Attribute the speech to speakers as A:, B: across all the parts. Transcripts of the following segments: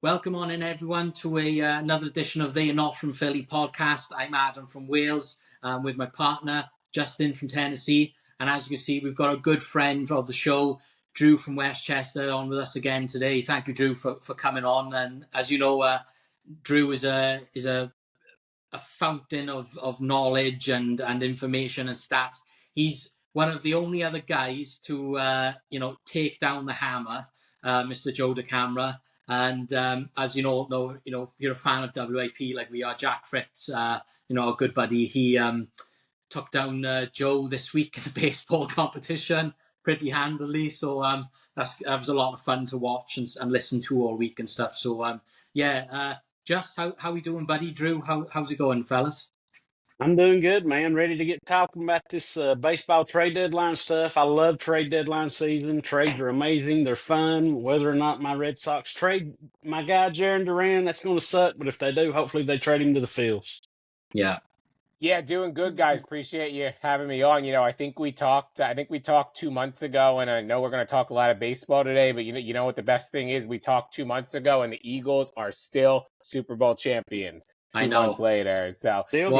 A: Welcome on in, everyone, to another edition of the Not From Philly podcast. I'm Adam from Wales, with my partner, Justin from Tennessee. And as you can see, we've got a good friend of the show, Drew from Westchester, on with us again today. Thank you, Drew, for coming on. And as you know, Drew is a fountain of knowledge and information and stats. He's one of the only other guys to take down the hammer, Mr. Joe DeCamera. And as you know, if you're a fan of WIP like we are, Jack Fritz, our good buddy, he took down Joe this week in the baseball competition pretty handily. So that was a lot of fun to watch and listen to all week and stuff. So just how we doing, buddy? Drew, how's it going, fellas?
B: I'm doing good, man. Ready to get talking about this baseball trade deadline stuff. I love trade deadline season. Trades are amazing. They're fun. Whether or not my Red Sox trade my guy Jaron Duran, that's going to suck. But if they do, hopefully they trade him to the Phillies.
C: Yeah, doing good, guys. Appreciate you having me on. I think we talked 2 months ago, and I know we're going to talk a lot of baseball today, but you know what the best thing is? We talked 2 months ago, and the Eagles are still Super Bowl champions 2 months later. So feeling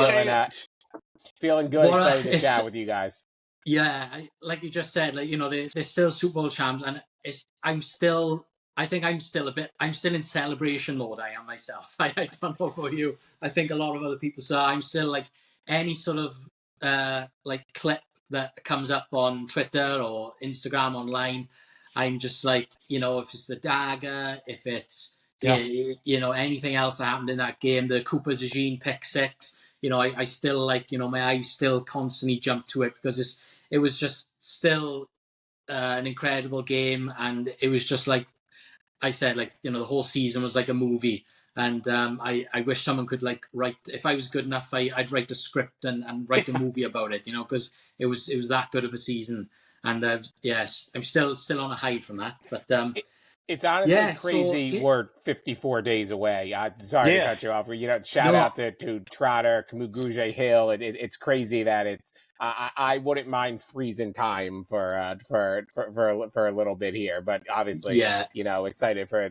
C: good, excited to chat with you guys.
A: Yeah, like you just said, they're still Super Bowl champs, and I'm still in celebration mode. I am myself. I don't know about you. I think a lot of other people say I'm still like any sort of clip that comes up on Twitter or Instagram online. I'm just like, if it's the dagger, if it's anything else that happened in that game, the Cooper DeJean pick six. I still my eyes still constantly jump to it because it was just still an incredible game, and it was just like I said, the whole season was like a movie. And I wish someone could write. If I was good enough, I'd write a script and write a movie about it. Because it was that good of a season. And yes, I'm still on a high from that. But
C: it's honestly crazy. We're 54 days away. Sorry to cut you off. Shout out to Trotter, Kamuguje Hill. It's crazy that it's. I wouldn't mind freezing time for a little bit here, but obviously, excited for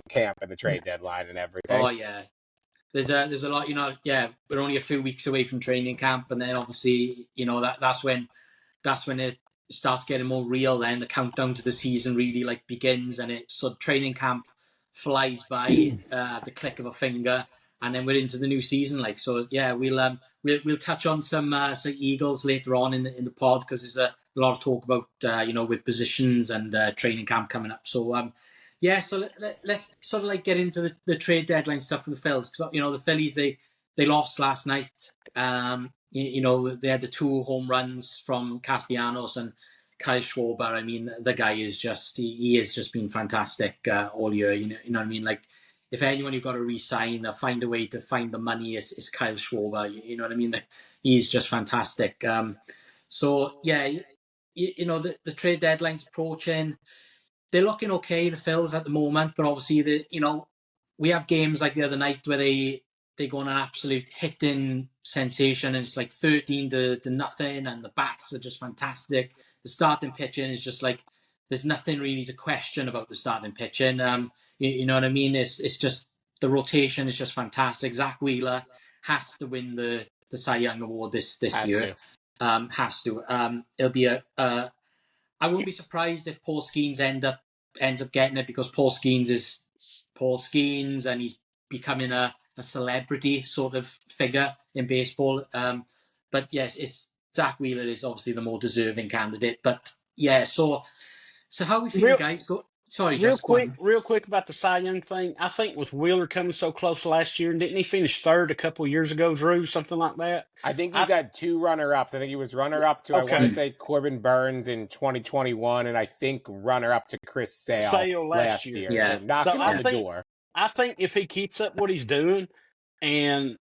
C: camp and the trade deadline and everything.
A: Oh yeah, there's a lot. We're only a few weeks away from training camp, and then obviously, that's when it starts getting more real. Then the countdown to the season really begins, and training camp flies by the click of a finger, and then we're into the new season. We'll touch on some Eagles later on in the pod because there's a lot of talk about with positions and training camp coming up. So so let's sort of get into the trade deadline stuff for the Phillies, because the Phillies they lost last night. They had the 2 home runs from Castellanos and Kyle Schwarber. I mean, the guy is he has just been fantastic all year. You know what I mean? If anyone you've got to re-sign or find a way to find the money, is Kyle Schwarber. You know what I mean? He's just fantastic. The trade deadline's approaching. They're looking okay, the Phils, at the moment, but obviously we have games like the other night where they go on an absolute hitting sensation, and it's 13 to nothing, and the bats are just fantastic. The starting pitching is just there's nothing really to question about the starting pitching. You know what I mean? It's just the rotation is just fantastic. Zach Wheeler has to win the Cy Young Award this year. Has to. It'll be I won't be surprised if Paul Skeens ends up getting it, because Paul Skeens is Paul Skeens, and he's becoming a celebrity sort of figure in baseball. But yes, it's Zach Wheeler is obviously the more deserving candidate. But yeah, so how are we feeling, guys? Sorry,
B: real quick about the Cy Young thing. I think with Wheeler coming so close last year, didn't he finish third a couple of years ago, Drew? Something like that.
C: I think he's had 2 runner-ups. I think he was runner-up to I want to say Corbin Burns in 2021, and I think runner-up to Chris Sale last year.
A: Yeah,
C: so knocking on the door.
B: I think if he keeps up what he's doing, and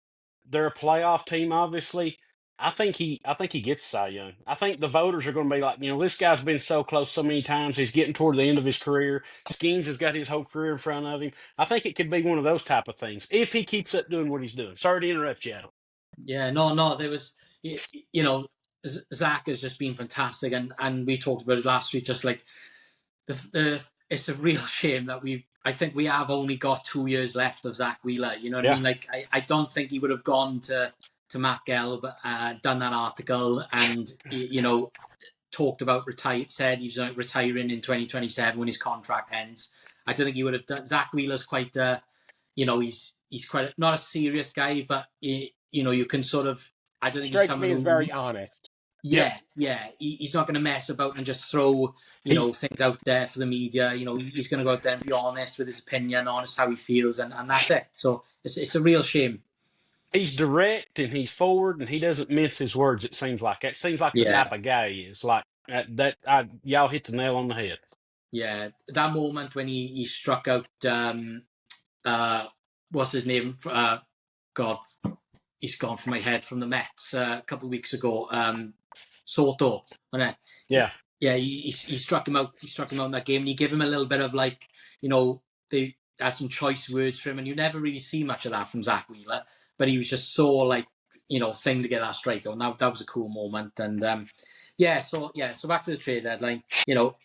B: they're a playoff team, obviously, I think he gets Cy Young. I think the voters are going to be like, this guy's been so close so many times. He's getting toward the end of his career. Skeens has got his whole career in front of him. I think it could be one of those type of things if he keeps up doing what he's doing. Sorry to interrupt you, Adam.
A: Yeah, no. There was, Zach has just been fantastic, and we talked about it last week. Just the it's a real shame that I think we have only got 2 years left of Zach Wheeler. You know what I
B: Yeah.
A: mean? Like, I don't think he would have gone to Matt Gelb, done that article and, you know, talked about said he's retiring in 2027 when his contract ends. I don't think he would have done. Zach Wheeler's quite, you know, he's quite not a serious guy, but you know, you can sort of. I don't think he's
C: Strikes
A: someone
C: me as
A: who.
C: very honest.
A: Yeah. He's not going to mess about and just throw, you know, things out there for the media. You know, he's going to go out there and be honest with his opinion, honest how he feels, and that's it. So it's a real shame.
B: He's direct and he's forward and he doesn't mince his words. It seems like the
A: Yeah.
B: type of guy he is. Like y'all hit the nail on the head.
A: Yeah, that moment when he struck out, what's his name? God, he's gone from my head, from the Mets a couple of weeks ago. Soto,
B: Yeah.
A: He struck him out. He struck him out in that game, and he gave him a little bit of, like, you know, they had some choice words for him, and you never really see much of that from Zach Wheeler. But he was just so, like, you know, thing to get that strikeout. And that was a cool moment. And so back to the trade deadline. You know,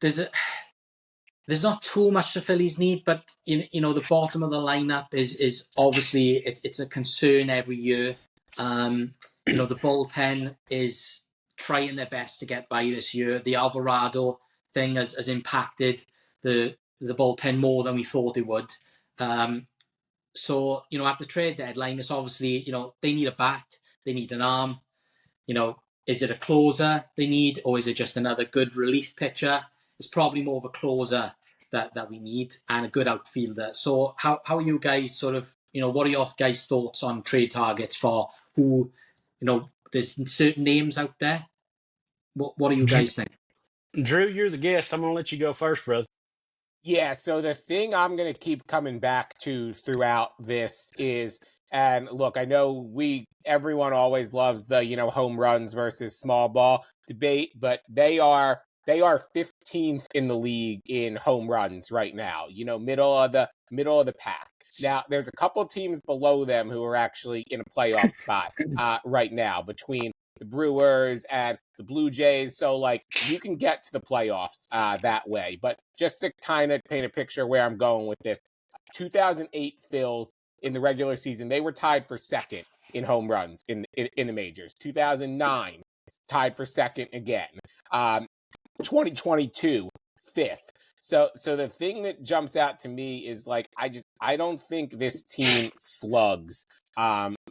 A: there's not too much the Phillies need, but you know, the bottom of the lineup is obviously it's a concern every year. You know, the bullpen is trying their best to get by this year. The Alvarado thing has impacted the bullpen more than we thought it would. So, you know, at the trade deadline, it's obviously, you know, they need a bat, they need an arm. You know, is it a closer they need, or is it just another good relief pitcher? It's probably more of a closer that we need, and a good outfielder. So how are you guys sort of, you know, what are your guys' thoughts on trade targets for who, you know, there's certain names out there. What do you guys think?
B: Drew, you're the guest. I'm going to let you go first, brother.
C: Yeah, so the thing I'm going to keep coming back to throughout this is, and look, I know everyone always loves the, you know, home runs versus small ball debate, but they are 15th in the league in home runs right now, you know, middle of the pack. Now, there's a couple teams below them who are actually in a playoff spot right now, between the Brewers and the Blue Jays. So, like, you can get to the playoffs that way. But just to kind of paint a picture where I'm going with this, 2008 Phils in the regular season, they were tied for second in home runs in the majors. 2009, tied for second again. 2022, fifth. So the thing that jumps out to me is, like, I don't think this team slugs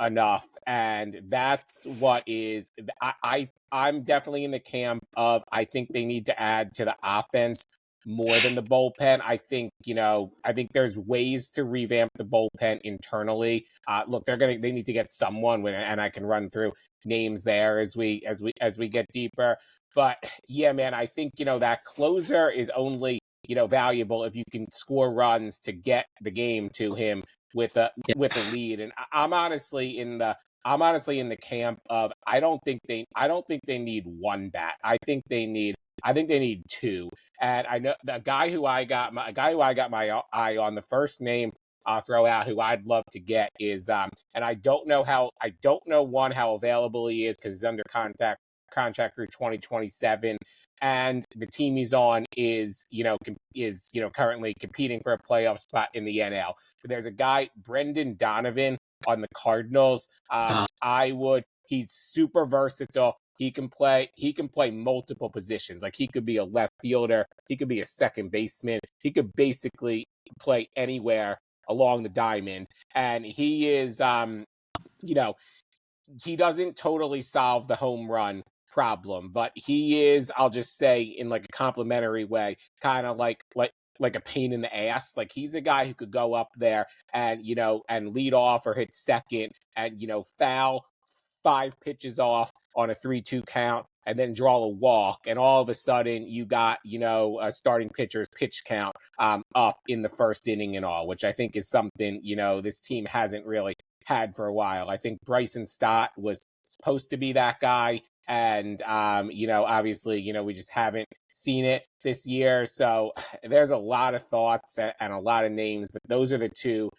C: enough, and that's what is I'm definitely in the camp of, I think they need to add to the offense more than the bullpen. I think there's ways to revamp the bullpen internally. Look, they need to get someone, and I can run through names there as we get deeper. But yeah, man, I think, you know, that closer is only, you know, valuable if you can score runs to get the game to him with a lead. And I'm honestly in the camp of, I don't think they need one bat. I think they need two. And I know the guy who I got my eye on, the first name I'll throw out who I'd love to get is and I don't know how available he is, because he's under contract through 2027, and the team he's on is currently competing for a playoff spot in the NL. But there's a guy, Brendan Donovan, on the Cardinals. He's super versatile. He can play multiple positions. Like, he could be a left fielder, he could be a second baseman, he could basically play anywhere along the diamond. And he is he doesn't totally solve the home run problem, but he is, I'll just say, in like a complimentary way, kind of like a pain in the ass. Like, he's a guy who could go up there and, you know, and lead off or hit second and, you know, foul 5 pitches off on a 3-2 count and then draw a walk, and all of a sudden you got, you know, a starting pitcher's pitch count up in the first inning and all, which I think is something, you know, this team hasn't really had for a while. I think Bryson Stott was supposed to be that guy, and you know, obviously, you know, we just haven't seen it this year. So there's a lot of thoughts and a lot of names, but those are the two.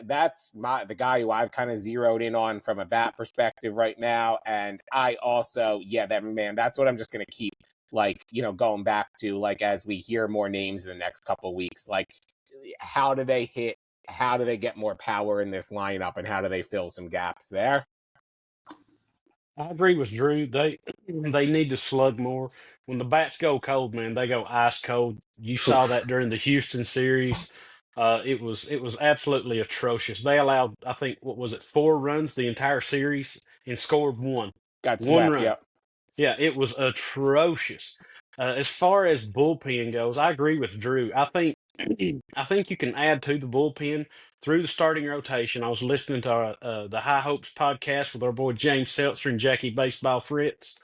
C: That's the guy who I've kind of zeroed in on from a bat perspective right now. And I also, that's what I'm just going to keep like, going back to, like, as we hear more names in the next couple of weeks, like, how do they hit? How do they get more power in this lineup, and how do they fill some gaps there?
B: I agree with Drew. They need to slug more. When the bats go cold, man, they go ice cold. You saw that during the Houston series. It was absolutely atrocious. They allowed, I think, what was it, 4 runs the entire series and scored one.
C: Got
B: One
C: swept,
B: run.
C: yep.
B: Yeah, it was atrocious. As far as bullpen goes, I agree with Drew. I think you can add to the bullpen through the starting rotation. I was listening to the High Hopes podcast with our boy James Seltzer and Jackie Baseball Fritz.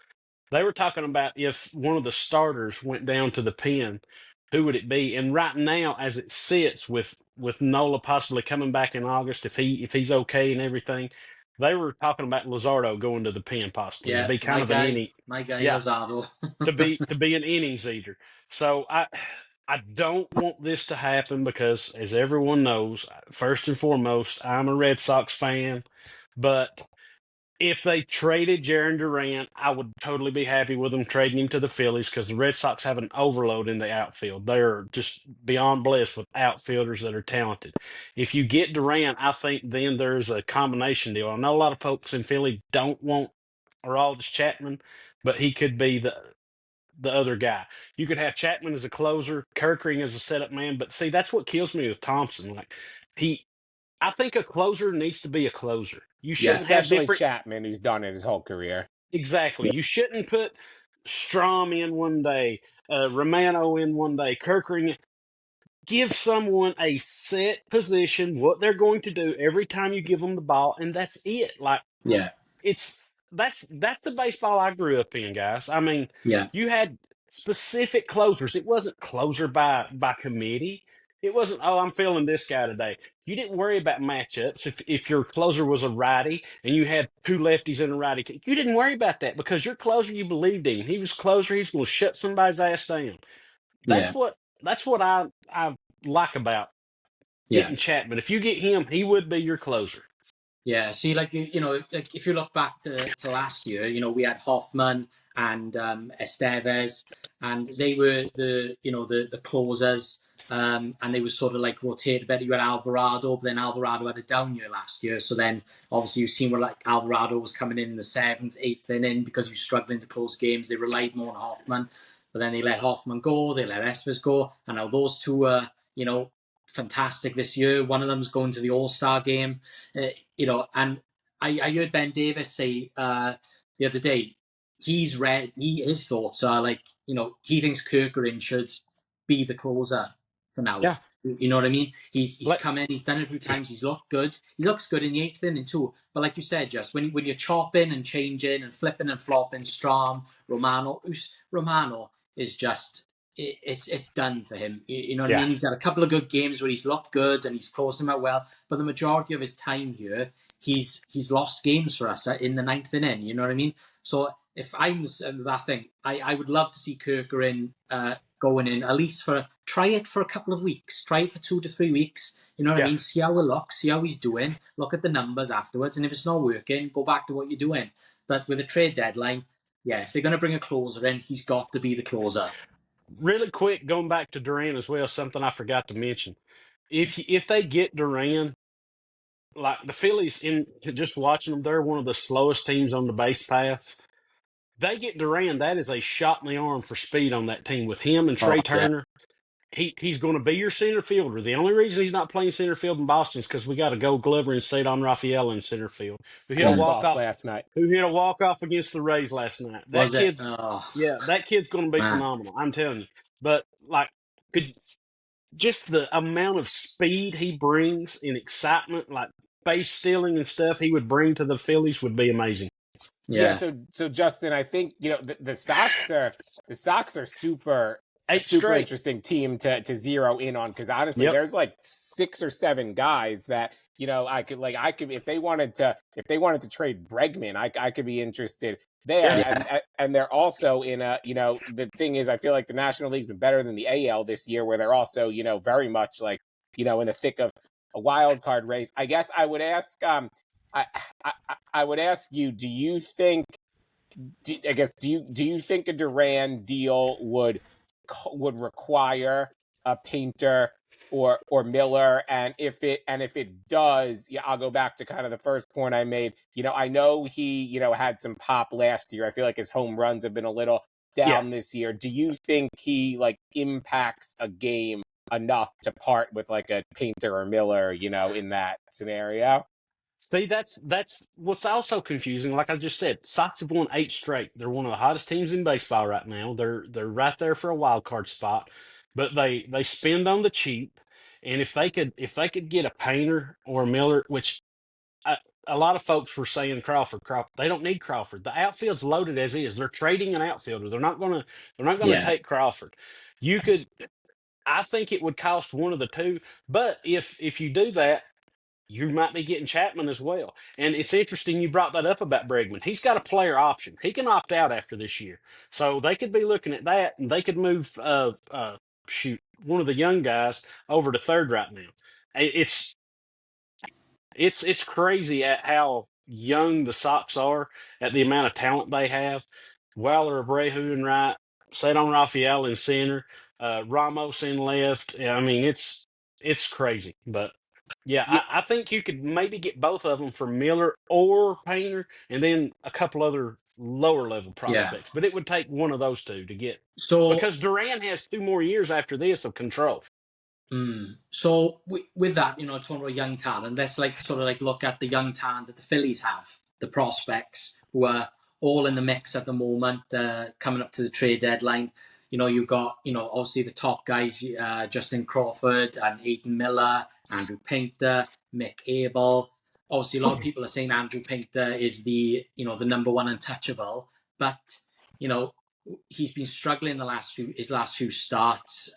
B: They were talking about if one of the starters went down to the pen, who would it be? And right now, as it sits, with Nola possibly coming back in August, if he's okay and everything, they were talking about Luzardo going to the pen possibly to
A: Yeah,
B: be kind of an inning.
A: my guy
B: Yeah,
A: Lozado.
B: to be an innings eater. So I don't want this to happen because, as everyone knows, first and foremost, I'm a Red Sox fan. But if they traded Jarren Duran, I would totally be happy with them trading him to the Phillies because the Red Sox have an overload in the outfield. They're just beyond blessed with outfielders that are talented. If you get Duran, I think then there's a combination deal. I know a lot of folks in Philly don't want Aroldis Chapman, but he could be the other guy. You could have Chapman as a closer, Kerkering as a setup man, but see, that's what kills me with Thompson. Like I think a closer needs to be a closer. You
A: Yeah,
B: shouldn't have
C: Especially
B: different.
C: Chapman, who's done it his whole career.
B: Exactly. You shouldn't put Strom in one day, Romano in one day, Kerkering. Give someone a set position, what they're going to do every time you give them the ball, and that's it. Like
A: yeah,
B: it's that's the baseball I grew up in, guys. I mean,
A: yeah,
B: you had specific closers. It wasn't closer by committee. It wasn't, oh, I'm feeling this guy today. You didn't worry about matchups. If your closer was a righty and you had two lefties and a righty, you didn't worry about that because your closer, you believed in. He was closer. He's going to shut somebody's ass down.
A: yeah,
B: That's what I like about
A: yeah.
B: getting Chapman. If you get him, he would be your closer.
A: Yeah, see, like like if you look back to last year, we had Hoffman and Estevez, and they were the closers, and they were sort of like rotated better. You had Alvarado, but then Alvarado had a down year last year, so then obviously you've seen where like Alvarado was coming in the 7th, 8th inning because he was struggling to close games. They relied more on Hoffman, but then they let Hoffman go, they let Estevez go, and now those two are fantastic this year. One of them's going to the All-Star game. And I heard Ben Davis say the other day, his thoughts are like, he thinks Kirkering should be the closer for now.
B: Yeah.
A: You know what I mean? He's
B: Let,
A: come in, he's done it a few times, he's looked good. He looks good in the 8th inning too. But like you said, just when you're chopping and changing and flipping and flopping, Strom, Romano is just it's done for him. You know what I
B: yeah.
A: mean? He's had a couple of good games where he's looked good and he's closed them out well, but the majority of his time here, he's lost games for us in the 9th inning. You know what I mean? So if I'm that thing, I would love to see Kirkering going in at least try it for a couple of weeks, try it for 2 to 3 weeks. You know what I
B: Yeah.
A: mean? See how it looks, see how he's doing, look at the numbers afterwards, and if it's not working, go back to what you're doing. But with a trade deadline, yeah, if they're going to bring a closer in, he's got to be the closer.
B: Really quick, going back to Duran as well, something I forgot to mention. If they get Duran, like the Phillies, in just watching them, they're one of the slowest teams on the base paths. They get Duran, that is a shot in the arm for speed on that team with him and
A: Oh
B: Trey
A: yeah,
B: Turner. He's going to be your center fielder. The only reason he's not playing center field in Boston is because we got a Gold Glover and Cedon Rafael in center field, who hit a
C: Walk-off
B: walk-off
C: last night.
B: against the Rays last night.
A: was it? Oh
B: Yeah, that kid's going to be
A: man,
B: phenomenal. I'm telling you. But like, just the amount of speed he brings and excitement, like base stealing and stuff he would bring to the Phillies would be amazing.
C: Yeah.
A: yeah,
C: So Justin, I think the Sox are super. A
B: 8
C: super
B: straight.
C: interesting team to zero in on, because honestly,
B: Yep.
C: there's like 6 or 7 guys that I could if they wanted to trade Bregman, I could be interested there.
A: Yeah.
C: And they're also in a the thing is, I feel like the National League's been better than the AL this year, where they're also very much like in the thick of a wild card race. I guess I would ask I would ask you, do you think I guess do you think a Duran deal would require a Painter or Miller? And if it does, yeah, I'll go back to kind of the first point I made. I know he had some pop last year. I feel like his home runs have been a little down this year. Do you think he impacts a game enough to part with like a Painter or Miller, in that scenario?
B: See, that's what's also confusing. Like I just said, Sox have won 8 straight. They're one of the hottest teams in baseball right now. They're right there for a wild card spot, but they spend on the cheap. And if they could get a Painter or a Miller, which a lot of folks were saying Crawford, they don't need Crawford. The outfield's loaded as is. They're trading an outfielder. They're not gonna take Crawford. You could, I think it would cost one of the two. But if you do that, you might be getting Chapman as well. And it's interesting you brought that up about Bregman. He's got a player option. He can opt out after this year. So they could be looking at that, and they could move one of the young guys over to third right now. It's crazy at how young the Sox are, at the amount of talent they have. Waller, Abreu in right, Cedon Rafael in center, Ramos in left. I mean, it's crazy. But yeah, I think you could maybe get both of them for Miller or Painter, and then a couple other lower level prospects. But it would take one of those two to get. Because Duran has 2 more years after this of control.
A: So with that, talking about young talent, let's look at the young talent that the Phillies have, the prospects who are all in the mix at the moment, coming up to the trade deadline. You've got, obviously the top guys, Justin Crawford and Aidan Miller, Andrew Painter, Mick Abel. Obviously, a lot of people are saying Andrew Painter is the number one untouchable, but, he's been struggling his last few starts.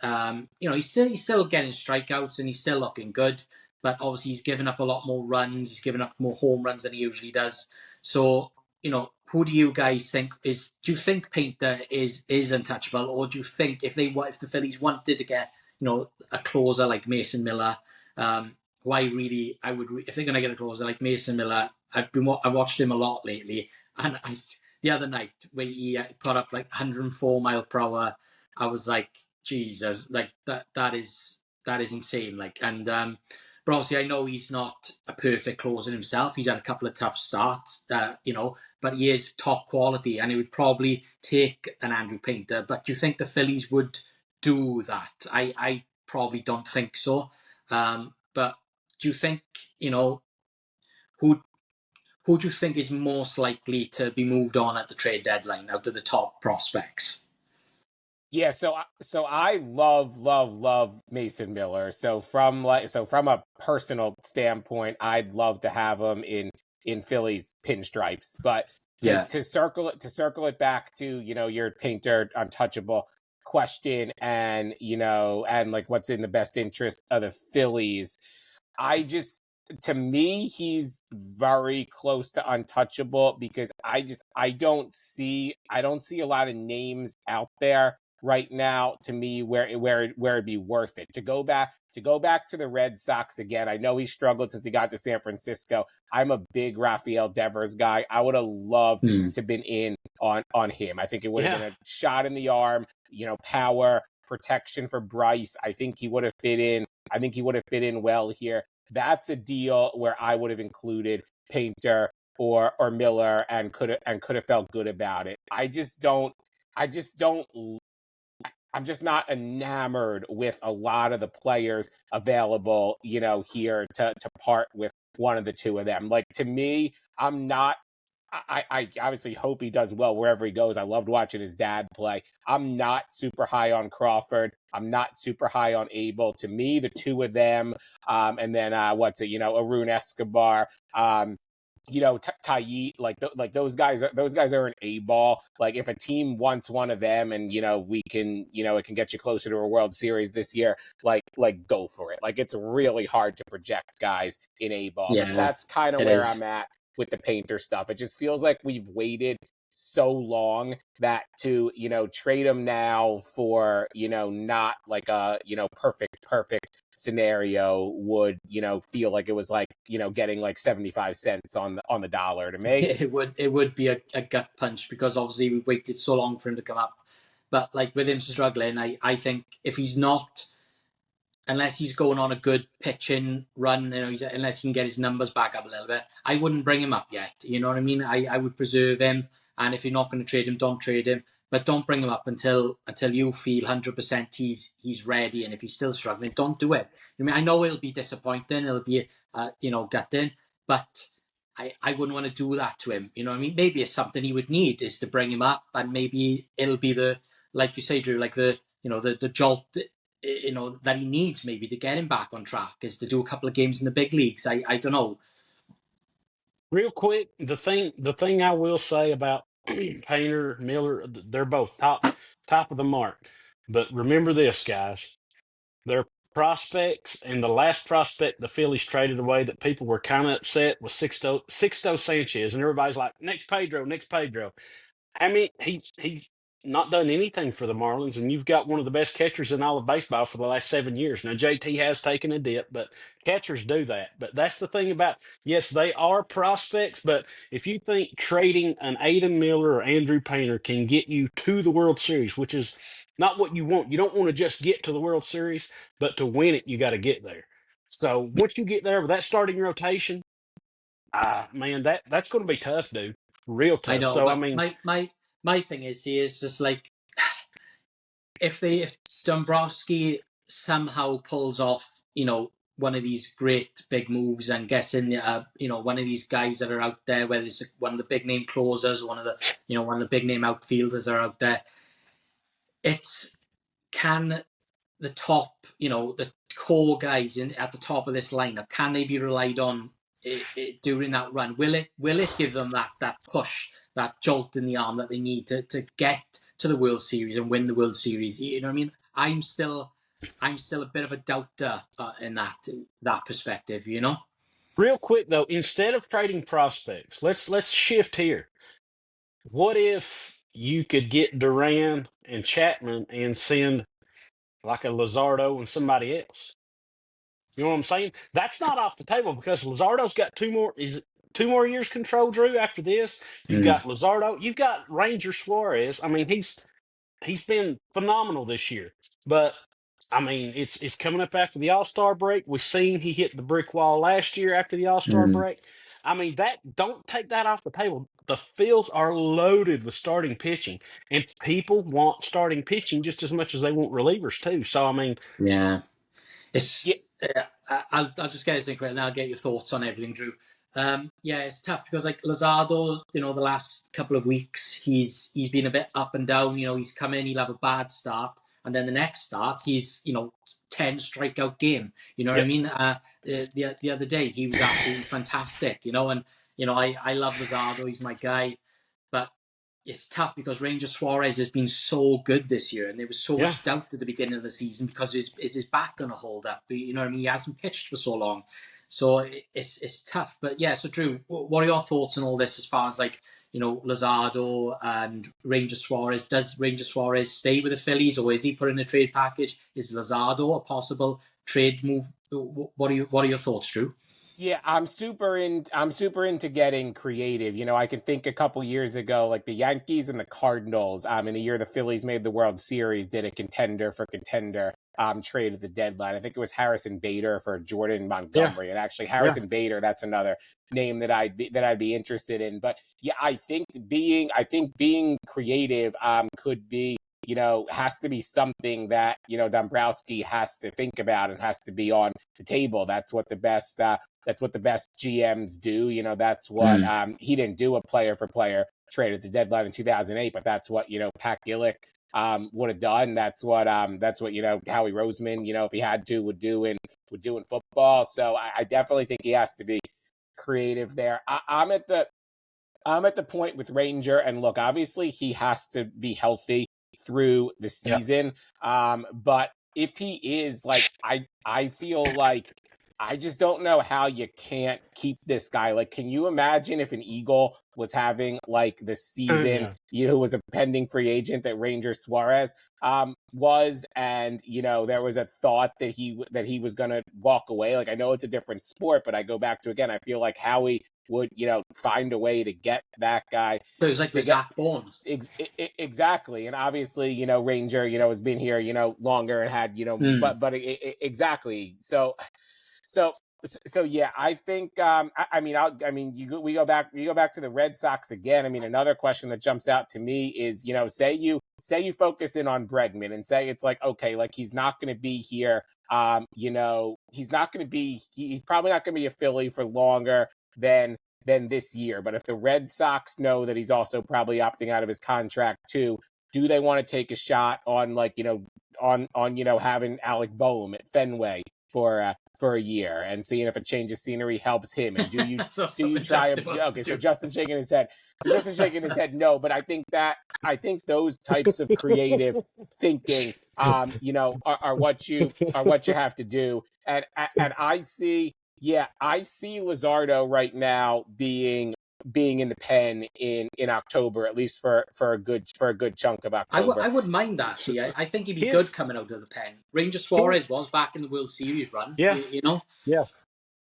A: He's still getting strikeouts and he's still looking good, but obviously he's given up a lot more runs. He's given up more home runs than he usually does. So, who do you guys think do you think Painter is untouchable, or do you think if the Phillies wanted to get, a closer like Mason Miller, who I would, if they're going to get a closer like Mason Miller, I've watched him a lot lately, and the other night where he put up like 104 mile per hour, I was like, Jesus, like that is insane. But obviously I know he's not a perfect closer himself. He's had a couple of tough starts, but he is top quality, and it would probably take an Andrew Painter. But do you think the Phillies would do that? I probably don't think so. But do you think, who do you think is most likely to be moved on at the trade deadline out of the top prospects?
C: Yeah, so I love Mason Miller. So from a personal standpoint, I'd love to have him in Phillies pinstripes. But to circle it back to your Painter untouchable question, and and like what's in the best interest of the Phillies, to me, he's very close to untouchable, because I don't see a lot of names out there right now, to me, where it'd be worth it to go back to the Red Sox again. I know he struggled since he got to San Francisco. I'm a big Rafael Devers guy. I would have loved to been in on him. I think it would have been a shot in the arm, power, protection for Bryce. I think he would have fit in well here. That's a deal where I would have included Painter or Miller and could have felt good about it. I'm just not enamored with a lot of the players available, here to part with one of the two of them. Like, to me, I obviously hope he does well wherever he goes. I loved watching his dad play. I'm not super high on Crawford. I'm not super high on Abel. To me, the two of them, and then Arun Escobar, Taillon, like those guys are an A-ball. Like, if a team wants one of them, and we can, it can get you closer to a World Series this year, like go for it. Like, it's really hard to project guys in A-ball. But that's kind of where I'm at with the Painter stuff. It just feels like we've waited so long that to, trade him now for, not like a, perfect scenario would, feel like it was like, getting like 75 cents on the dollar to me.
A: It would be a gut punch, because obviously we waited so long for him to come up. But like with him struggling, I think if he's not, unless he's going on a good pitching run, unless he can get his numbers back up a little bit, I wouldn't bring him up yet. You know what I mean? I would preserve him, and if you're not going to trade him, don't trade him. But don't bring him up until you feel 100% he's ready. And if he's still struggling, don't do it. I mean, I know it'll be disappointing, it'll be gutting, but I wouldn't want to do that to him. You know what I mean? Maybe it's something he would need, is to bring him up, and maybe it'll be the, like you say, Drew, like the jolt that he needs maybe to get him back on track, is to do a couple of games in the big leagues. I don't know.
B: Real quick, the thing I will say about Painter, Miller, they're both top of the mark. But remember this, guys. They're prospects, and the last prospect the Phillies traded away that people were kind of upset was Sixto Sanchez, and everybody's like, next Pedro. I mean, he's not done anything for the Marlins, and you've got one of the best catchers in all of baseball for the last 7 years. Now, JT has taken a dip, but catchers do that. But that's the thing about, yes, they are prospects, but if you think trading an Adam Miller or Andrew Painter can get you to the World Series, which is not what you want. You don't want to just get to the World Series, but to win it, you got to get there. So once you get there with that starting rotation, man, that's going to be tough, dude. Real tough.
A: I know,
B: So, I
A: but
B: mean,
A: my thing is, just like, if Dombrowski somehow pulls off, one of these great big moves, and guessing, one of these guys that are out there, whether it's one of the big name closers, one of the big name outfielders that are out there, it's, can the top, the core guys at the top of this lineup, can they be relied on during that run? Will it give them that push, that jolt in the arm that they need to get to the World Series and win the World Series? You know what I mean? I'm still a bit of a doubter in that perspective.
B: real quick though, instead of trading prospects, let's shift here. What if you could get Duran and Chapman and send like a Luzardo and somebody else? You know what I'm saying? That's not off the table, because Luzardo's got two more years control, Drew, after this. You've got Luzardo, you've got Ranger Suarez. I mean, he's been phenomenal this year. But I mean, it's coming up after the All-Star break. We've seen he hit the brick wall last year after the All-Star break. I mean, don't take that off the table. The fields are loaded with starting pitching, and people want starting pitching just as much as they want relievers too. So I mean,
A: Yeah. It's I'll just get this thing quick, and I'll get your thoughts on everything, Drew. It's tough, because like Luzardo, the last couple of weeks he's been a bit up and down. He's come in, he'll have a bad start, and then the next start he's 10 strikeout game. You know what I mean? The other day he was absolutely fantastic. And I love Luzardo, he's my guy, but it's tough because Ranger Suarez has been so good this year, and there was so much doubt at the beginning of the season, because is his back going to hold up? You know what I mean? He hasn't pitched for so long, so it's tough. But yeah, so Drew, what are your thoughts on all this, as far as like Luzardo and Ranger Suarez? Does Ranger Suarez stay with the Phillies, or is he put in a trade package? Is Luzardo a possible trade move? What are your thoughts, Drew?
C: Yeah, I'm super into getting creative. I can think a couple years ago, like the Yankees and the Cardinals, in the year the Phillies made the World Series, did a contender for contender trade at the deadline. I think it was Harrison Bader for Jordan Montgomery. And actually Harrison Bader, that's another name that I'd be interested in. But yeah, I think being creative could be, has to be something that, Dombrowski has to think about and has to be on the table. That's what the best GMs do. That's what he didn't do a player for player trade at the deadline in 2008, but that's what Pat Gillick would have done. That's what Howie Roseman, if he had to, would do in football. So I definitely think he has to be creative there. I'm at the point with Ranger, and look, obviously he has to be healthy through the season. But if he is, like, I feel like I just don't know how you can't keep this guy. Like, can you imagine if an Eagle was having like the season, who was a pending free agent that Ranger Suarez was, and there was a thought that he was going to walk away. Like, I know it's a different sport, but I go back to, again, I feel like Howie would find a way to get that guy.
A: So it was like the Zach Bourne.
C: Exactly. And obviously, Ranger, has been here, longer and had, but exactly. So yeah, I think, we go back to the Red Sox again. I mean, another question that jumps out to me is, say you focus in on Bregman and say it's like, okay, like he's not going to be here. He's probably not going to be a Philly for longer than this year. But if the Red Sox know that he's also probably opting out of his contract too, do they want to take a shot on having Alec Boehm at Fenway for a year and seeing if a change of scenery helps him? And do you try? Okay, so Justin's shaking his head. No, but I think those types of creative thinking, are what you have to do. And I see Luzardo right now being in the pen in October, at least for a good chunk of October.
A: I wouldn't mind that. See, I think he'd be good coming out of the pen. Ranger Suarez was back in the World Series run.
B: Yeah,
A: Yeah.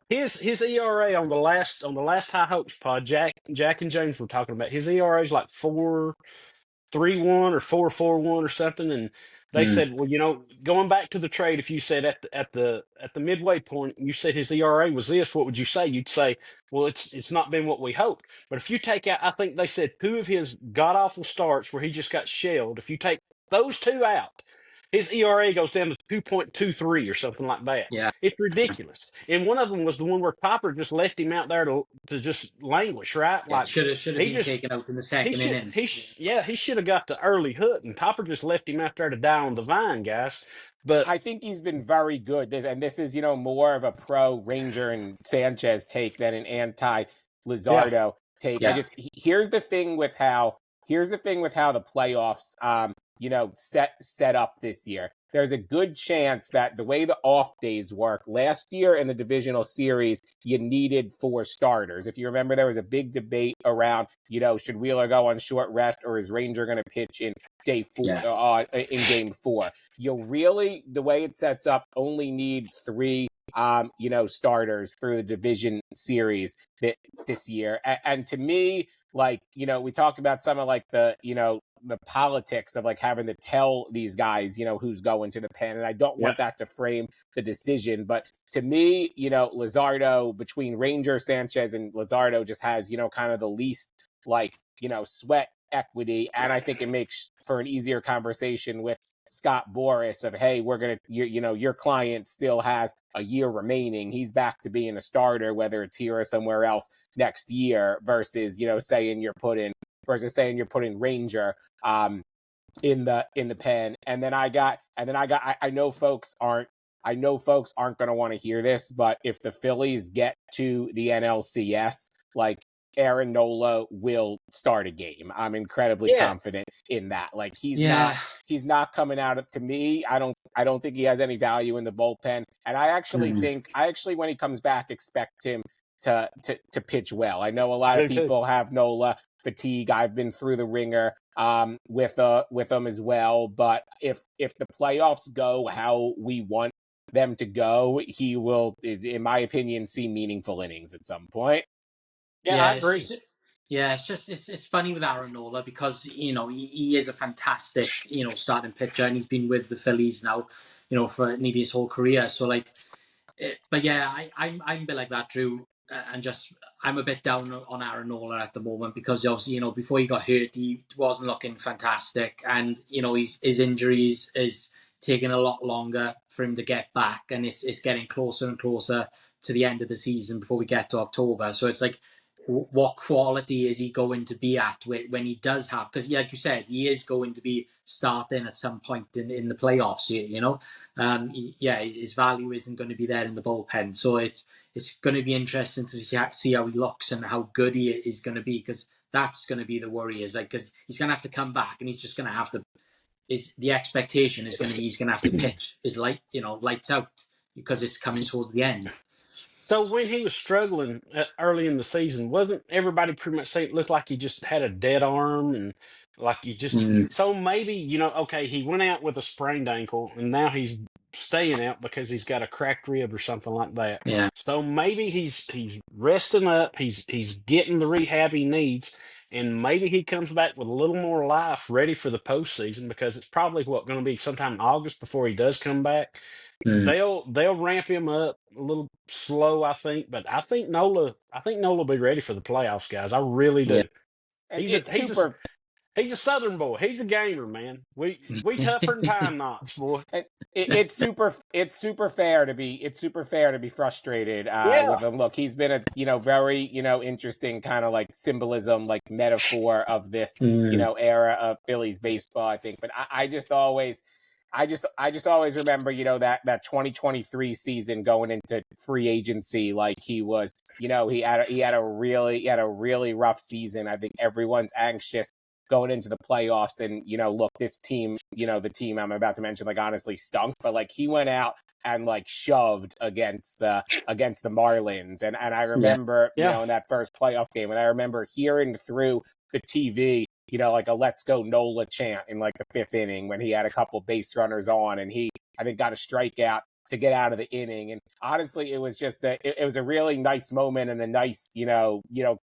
B: His ERA on the last High Hopes pod, Jack and James were talking about, his ERA is like 4.31 or 4.41 or something, and they said, well, going back to the trade, if you said at the midway point, you said his ERA was this, what would you say? You'd say, well, it's not been what we hoped. But if you take out, I think they said 2 of his god awful starts where he just got shelled. If you take those 2 out, his ERA goes down to 2.23 or something like that.
A: Yeah,
B: it's ridiculous. And one of them was the one where Copper just left him out there to just languish, right?
A: Yeah, like should have been taken out in the second inning.
B: He should have got the early hook, and Copper just left him out there to die on the vine, guys. But
C: I think he's been very good. This is more of a pro Ranger and Sanchez take than an anti Luzardo take.
A: Yeah.
C: Here's the thing with how the playoffs set up this year. There's a good chance that the way the off days work, last year in the divisional series, you needed 4 starters. If you remember, there was a big debate around, should Wheeler go on short rest or is Ranger going to pitch in day 4 in game 4? You'll really, the way it sets up, only need 3 starters through the division series this year. And to me, like, we talk about some of like the politics of like having to tell these guys, who's going to the pen. And I don't want that to frame the decision. But to me, Luzardo, between Ranger, Sanchez, and Luzardo, just has, kind of the least like, sweat equity. And I think it makes for an easier conversation with Scott Boras of, hey, we're going to, your client still has a year remaining. He's back to being a starter, whether it's here or somewhere else next year, versus, saying you're putting Ranger in the pen. And then I know folks aren't going to want to hear this, but if the Phillies get to the NLCS, like, Aaron Nola will start a game. I'm incredibly confident in that. Like, he's not coming out of, to me, I don't think he has any value in the bullpen. And I actually think when he comes back, expect him to pitch well. I know a lot of people have Nola fatigue. I've been through the ringer with them as well. But if the playoffs go how we want them to go, he will, in my opinion, see meaningful innings at some point.
B: Yeah, I agree.
A: It's funny with Aaron Nola because he is a fantastic starting pitcher, and he's been with the Phillies now for nearly his whole career. So like, but yeah, I'm a bit like that, Drew, and just I'm a bit down on Aaron Nola at the moment because obviously before he got hurt he wasn't looking fantastic, and his injuries is taking a lot longer for him to get back, and it's getting closer and closer to the end of the season before we get to October. So it's like, what quality is he going to be at when he does have, because like you said, he is going to be starting at some point in the playoffs, his value isn't going to be there in the bullpen. So it's going to be interesting to see how he looks and how good he is going to be, because that's going to be the worry, is like, because he's going to have to come back and he's just going to have to, the expectation is going to be he's going to have to pitch his lights out because it's coming towards the end.
B: So when he was struggling early in the season, wasn't everybody pretty much saying it looked like he just had a dead arm and like you just
A: Mm,
B: so maybe, okay, he went out with a sprained ankle and now he's staying out because he's got a cracked rib or something like that.
A: yeah.
B: So maybe he's resting up, he's getting the rehab he needs, and maybe he comes back with a little more life ready for the postseason because it's probably going to be sometime in August before he does come back.
A: Mm,
B: They'll ramp him up a little slow, I think, but I think Nola will be ready for the playoffs, guys. I really
A: yeah.
B: do.
C: And
B: He's a
C: it's
B: he's a
C: super.
B: he's a Southern boy. He's a gamer, man. We tougher than pine knots, boy.
C: It's super fair to be frustrated
B: Yeah.
C: with him. Look, he's been a very interesting kind of like symbolism, like metaphor of this
A: Mm,
C: era of Phillies baseball, I think. But I just always remember that 2023 season going into free agency, like he was he had a really rough season. I think everyone's anxious going into the playoffs. And, look, this team, the team I'm about to mention, like honestly stunk, but like he went out and like shoved against the Marlins. And I
A: yeah.
C: remember,
B: Yeah.
C: in that first playoff game, and I remember hearing through the TV, like a let's go Nola chant in like the fifth inning when he had a couple base runners on and he, I think, got a strikeout to get out of the inning. And honestly, it was just it was a really nice moment and a nice,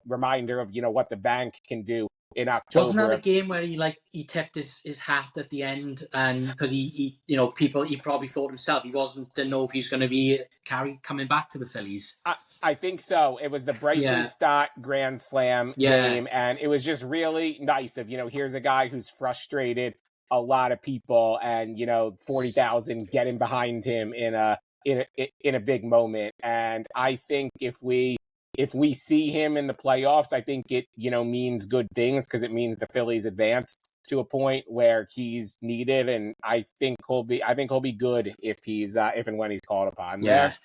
C: reminder of, what the bank can do in
A: Wasn't that
C: October.
A: a game where he tipped his hat at the end, and because he he probably thought himself didn't know if he was going to be coming back to the Phillies.
C: I think so. It was the Bryson
A: Yeah,
C: Stott Grand Slam
A: yeah,
C: game, and it was just really nice of, here's a guy who's frustrated a lot of people, and 40,000 getting behind him in a big moment. And I think if we see him in the playoffs, I think it means good things because it means the Phillies advance to a point where he's needed, and I think he'll be good if and when he's called upon
A: yeah.
C: there.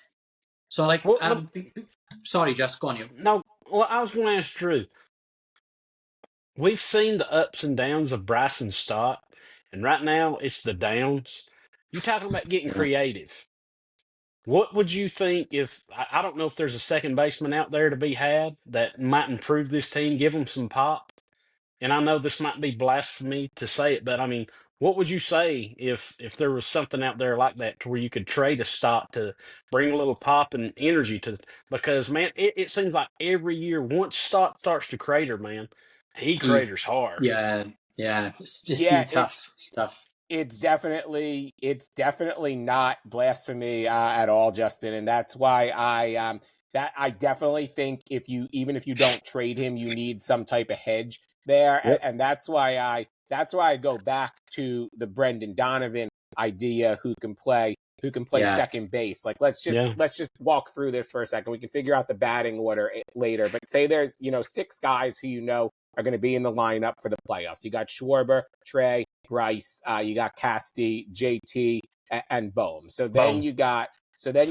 A: So
B: Well,
A: sorry, just go on you.
B: no. Well, I was going to ask Drew. We've seen the ups and downs of Bryson Stott, and right now it's the downs. You talking about getting
A: Yeah.
B: creative? What would you think if I don't know if there's a second baseman out there to be had that might improve this team, give them some pop? And I know this might be blasphemy to say it, but I mean, what would you say if there was something out there like that to where you could trade a Stott to bring a little pop and energy to? Because man, it seems like every year once Stott starts to crater, man, he
A: Mm,
B: craters hard.
A: yeah, yeah. It's just
C: Yeah,
A: been tough, tough.
C: it's definitely not blasphemy at all, Justin, and that's why I definitely think even if you don't trade him, you need some type of hedge there,
B: Yep.
C: and that's why I go back to the Brendan Donovan idea, who can play
A: Yeah,
C: second base. Like let's
B: Yeah.
C: just walk through this for a second. We can figure out the batting order later, but say there's 6 guys who are going to be in the lineup for the playoffs. You got Schwarber, Trey, Bryce, you got Casty, JT, and Bohm. So then you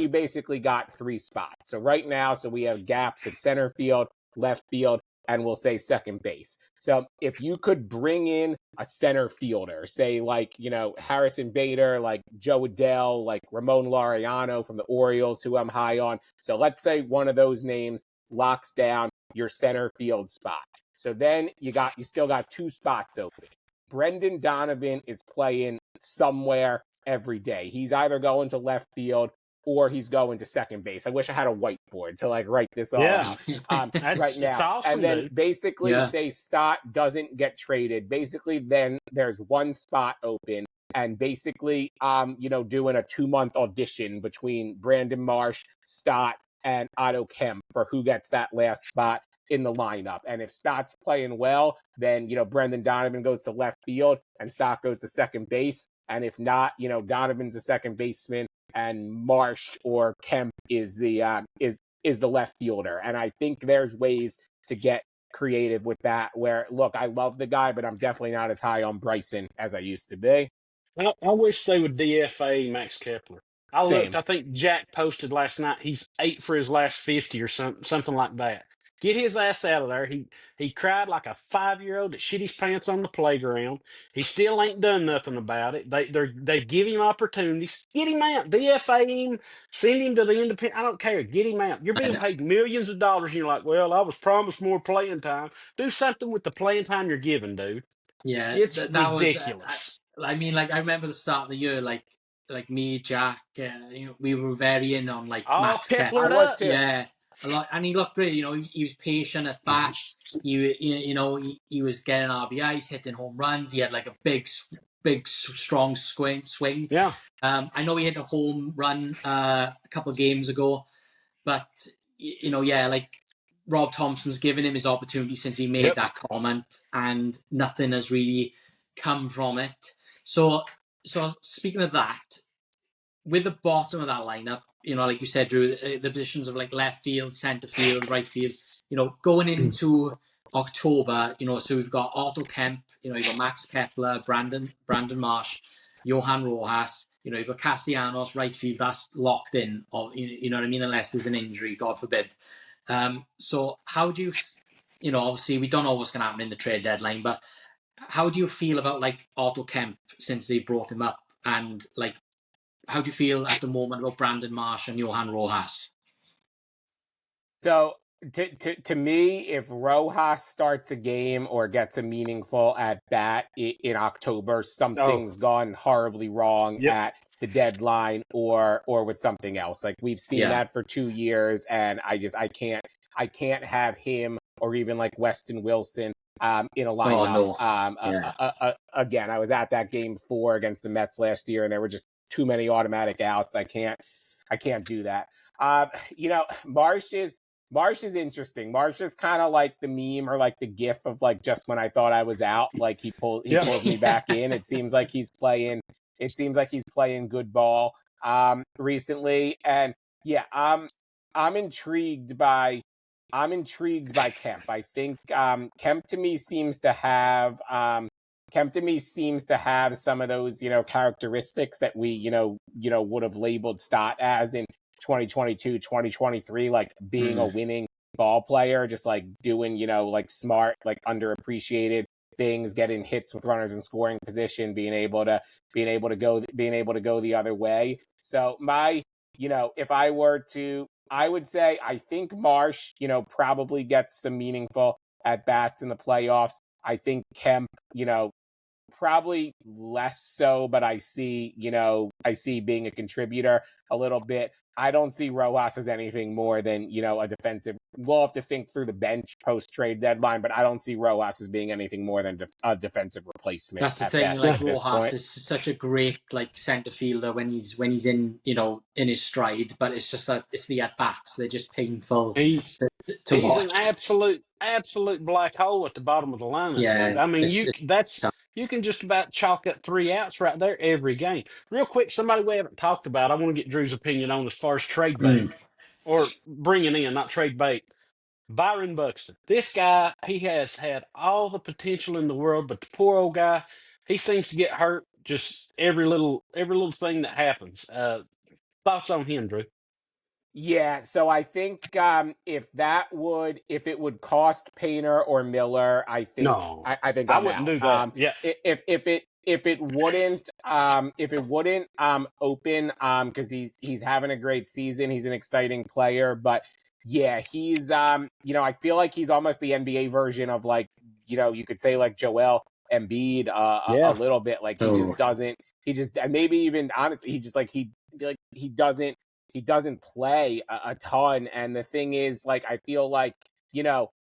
C: basically got 3 spots. So right now, we have gaps at center field, left field, and we'll say second base. So if you could bring in a center fielder, say like, Harrison Bader, like Joe Adell, like Ramon Laureano from the Orioles, who I'm high on. So let's say one of those names locks down your center field spot. So then you still got 2 spots open. Brendan Donovan is playing somewhere every day. He's either going to left field or he's going to second base. I wish I had a whiteboard to like write this all
B: Yeah.
C: out right
B: It's
C: now.
B: awesome,
C: And then
B: dude.
C: basically
A: yeah,
C: say Stott doesn't get traded. Basically, then there's 1 spot open. And basically, doing a 2-month audition between Brandon Marsh, Stott, and Otto Kemp for who gets that last spot in the lineup. And if Stott's playing well, then, Brendan Donovan goes to left field and Stott goes to second base. And if not, Donovan's the second baseman and Marsh or Kemp is the left fielder. And I think there's ways to get creative with that where, look, I love the guy, but I'm definitely not as high on Bryson as I used to be.
B: I wish they would DFA Max Kepler. I looked.
C: Same.
B: I think Jack posted last night. He's 8 for his last 50 or something like that. Get his ass out of there. He cried like a 5-year-old that shit his pants on the playground. He still ain't done nothing about it. They give him opportunities. Get him out. DFA him. Send him to the independent. I don't care. Get him out. You're being paid millions of dollars, and you're like, well, I was promised more playing time. Do something with the playing time you're given, dude.
A: Yeah,
B: It's
A: that was.
B: ridiculous.
A: I mean, like I remember the start of the year, like me, Jack, we were very in on like
B: All
A: Max
C: I
B: Kepler
A: Kepler.
C: was
B: up.
C: too.
A: Yeah, a lot, and he looked great. He was patient at bats. He was getting RBIs, hitting home runs. He had like a big, strong swing.
B: Yeah.
A: I know he hit a home run a couple of games ago, but yeah, like Rob Thompson's given him his opportunity since he made that comment, and nothing has really come from it. So speaking of that, with the bottom of that lineup, like you said, Drew, the positions of like left field, centre field, right field, going into October, so we've got Otto Kemp, you've got Max Kepler, Brandon Marsh, Johan Rojas, you've got Castellanos, right field, that's locked in, or you know what I mean, unless there's an injury, God forbid. So how do you, obviously we don't know what's going to happen in the trade deadline, but how do you feel about like Otto Kemp since they brought him up, and like how do you feel at the moment about Brandon Marsh and Johan Rojas?
C: So to me, if Rojas starts a game or gets a meaningful at bat in October, something's gone horribly wrong at the deadline or with something else. Like we've seen that for 2 years, and I can't have him or even like Weston Wilson in a lineup. Again, I was at that game 4 against the Mets last year, and there were just too many automatic outs. I can't do that. Marsh is interesting. Marsh is kind of like the meme or like the gif of like just when I thought I was out, like he pulls me back in. It seems like he's playing good ball recently, and yeah, I'm intrigued by Kemp. I think Kemp to me seems to have some of those, characteristics that we, would have labeled Stott as in 2022, 2023, like being a winning ball player, just like doing, like smart, like underappreciated things, getting hits with runners in scoring position, being able to go the other way. So if I were to, I would say I think Marsh, probably gets some meaningful at bats in the playoffs. I think Kemp, probably less so, but I see being a contributor a little bit. I don't see Rojas as anything more than, a defensive. We'll have to think through the bench post-trade deadline, but I don't see Rojas as being anything more than a defensive replacement.
A: That's the thing. Like Rojas is such a great like center fielder when he's in in his stride, but it's just that it's the at bats. They're just painful
B: He's
A: watch.
B: an absolute black hole at the bottom of the lineup.
A: Yeah,
B: dude. I mean, you can just about chalk up 3 outs right there every game. Real quick, somebody we haven't talked about, I want to get Drew's opinion on as far as trade bait or bringing in, not trade bait. Byron Buxton. This guy, he has had all the potential in the world, but the poor old guy, he seems to get hurt just every little thing that happens. Thoughts on him, Drew?
C: Yeah, so I think if it would cost Painter or Miller, I think I think
B: I
C: I'm
B: wouldn't
C: out.
B: do that. Yeah.
C: If it wouldn't open because he's having a great season, he's an exciting player, but yeah, he's I feel like he's almost the NBA version of like, you could say like Joel Embiid a little bit. Like he just maybe even honestly he just like he doesn't play a ton. And the thing is, like, I feel like,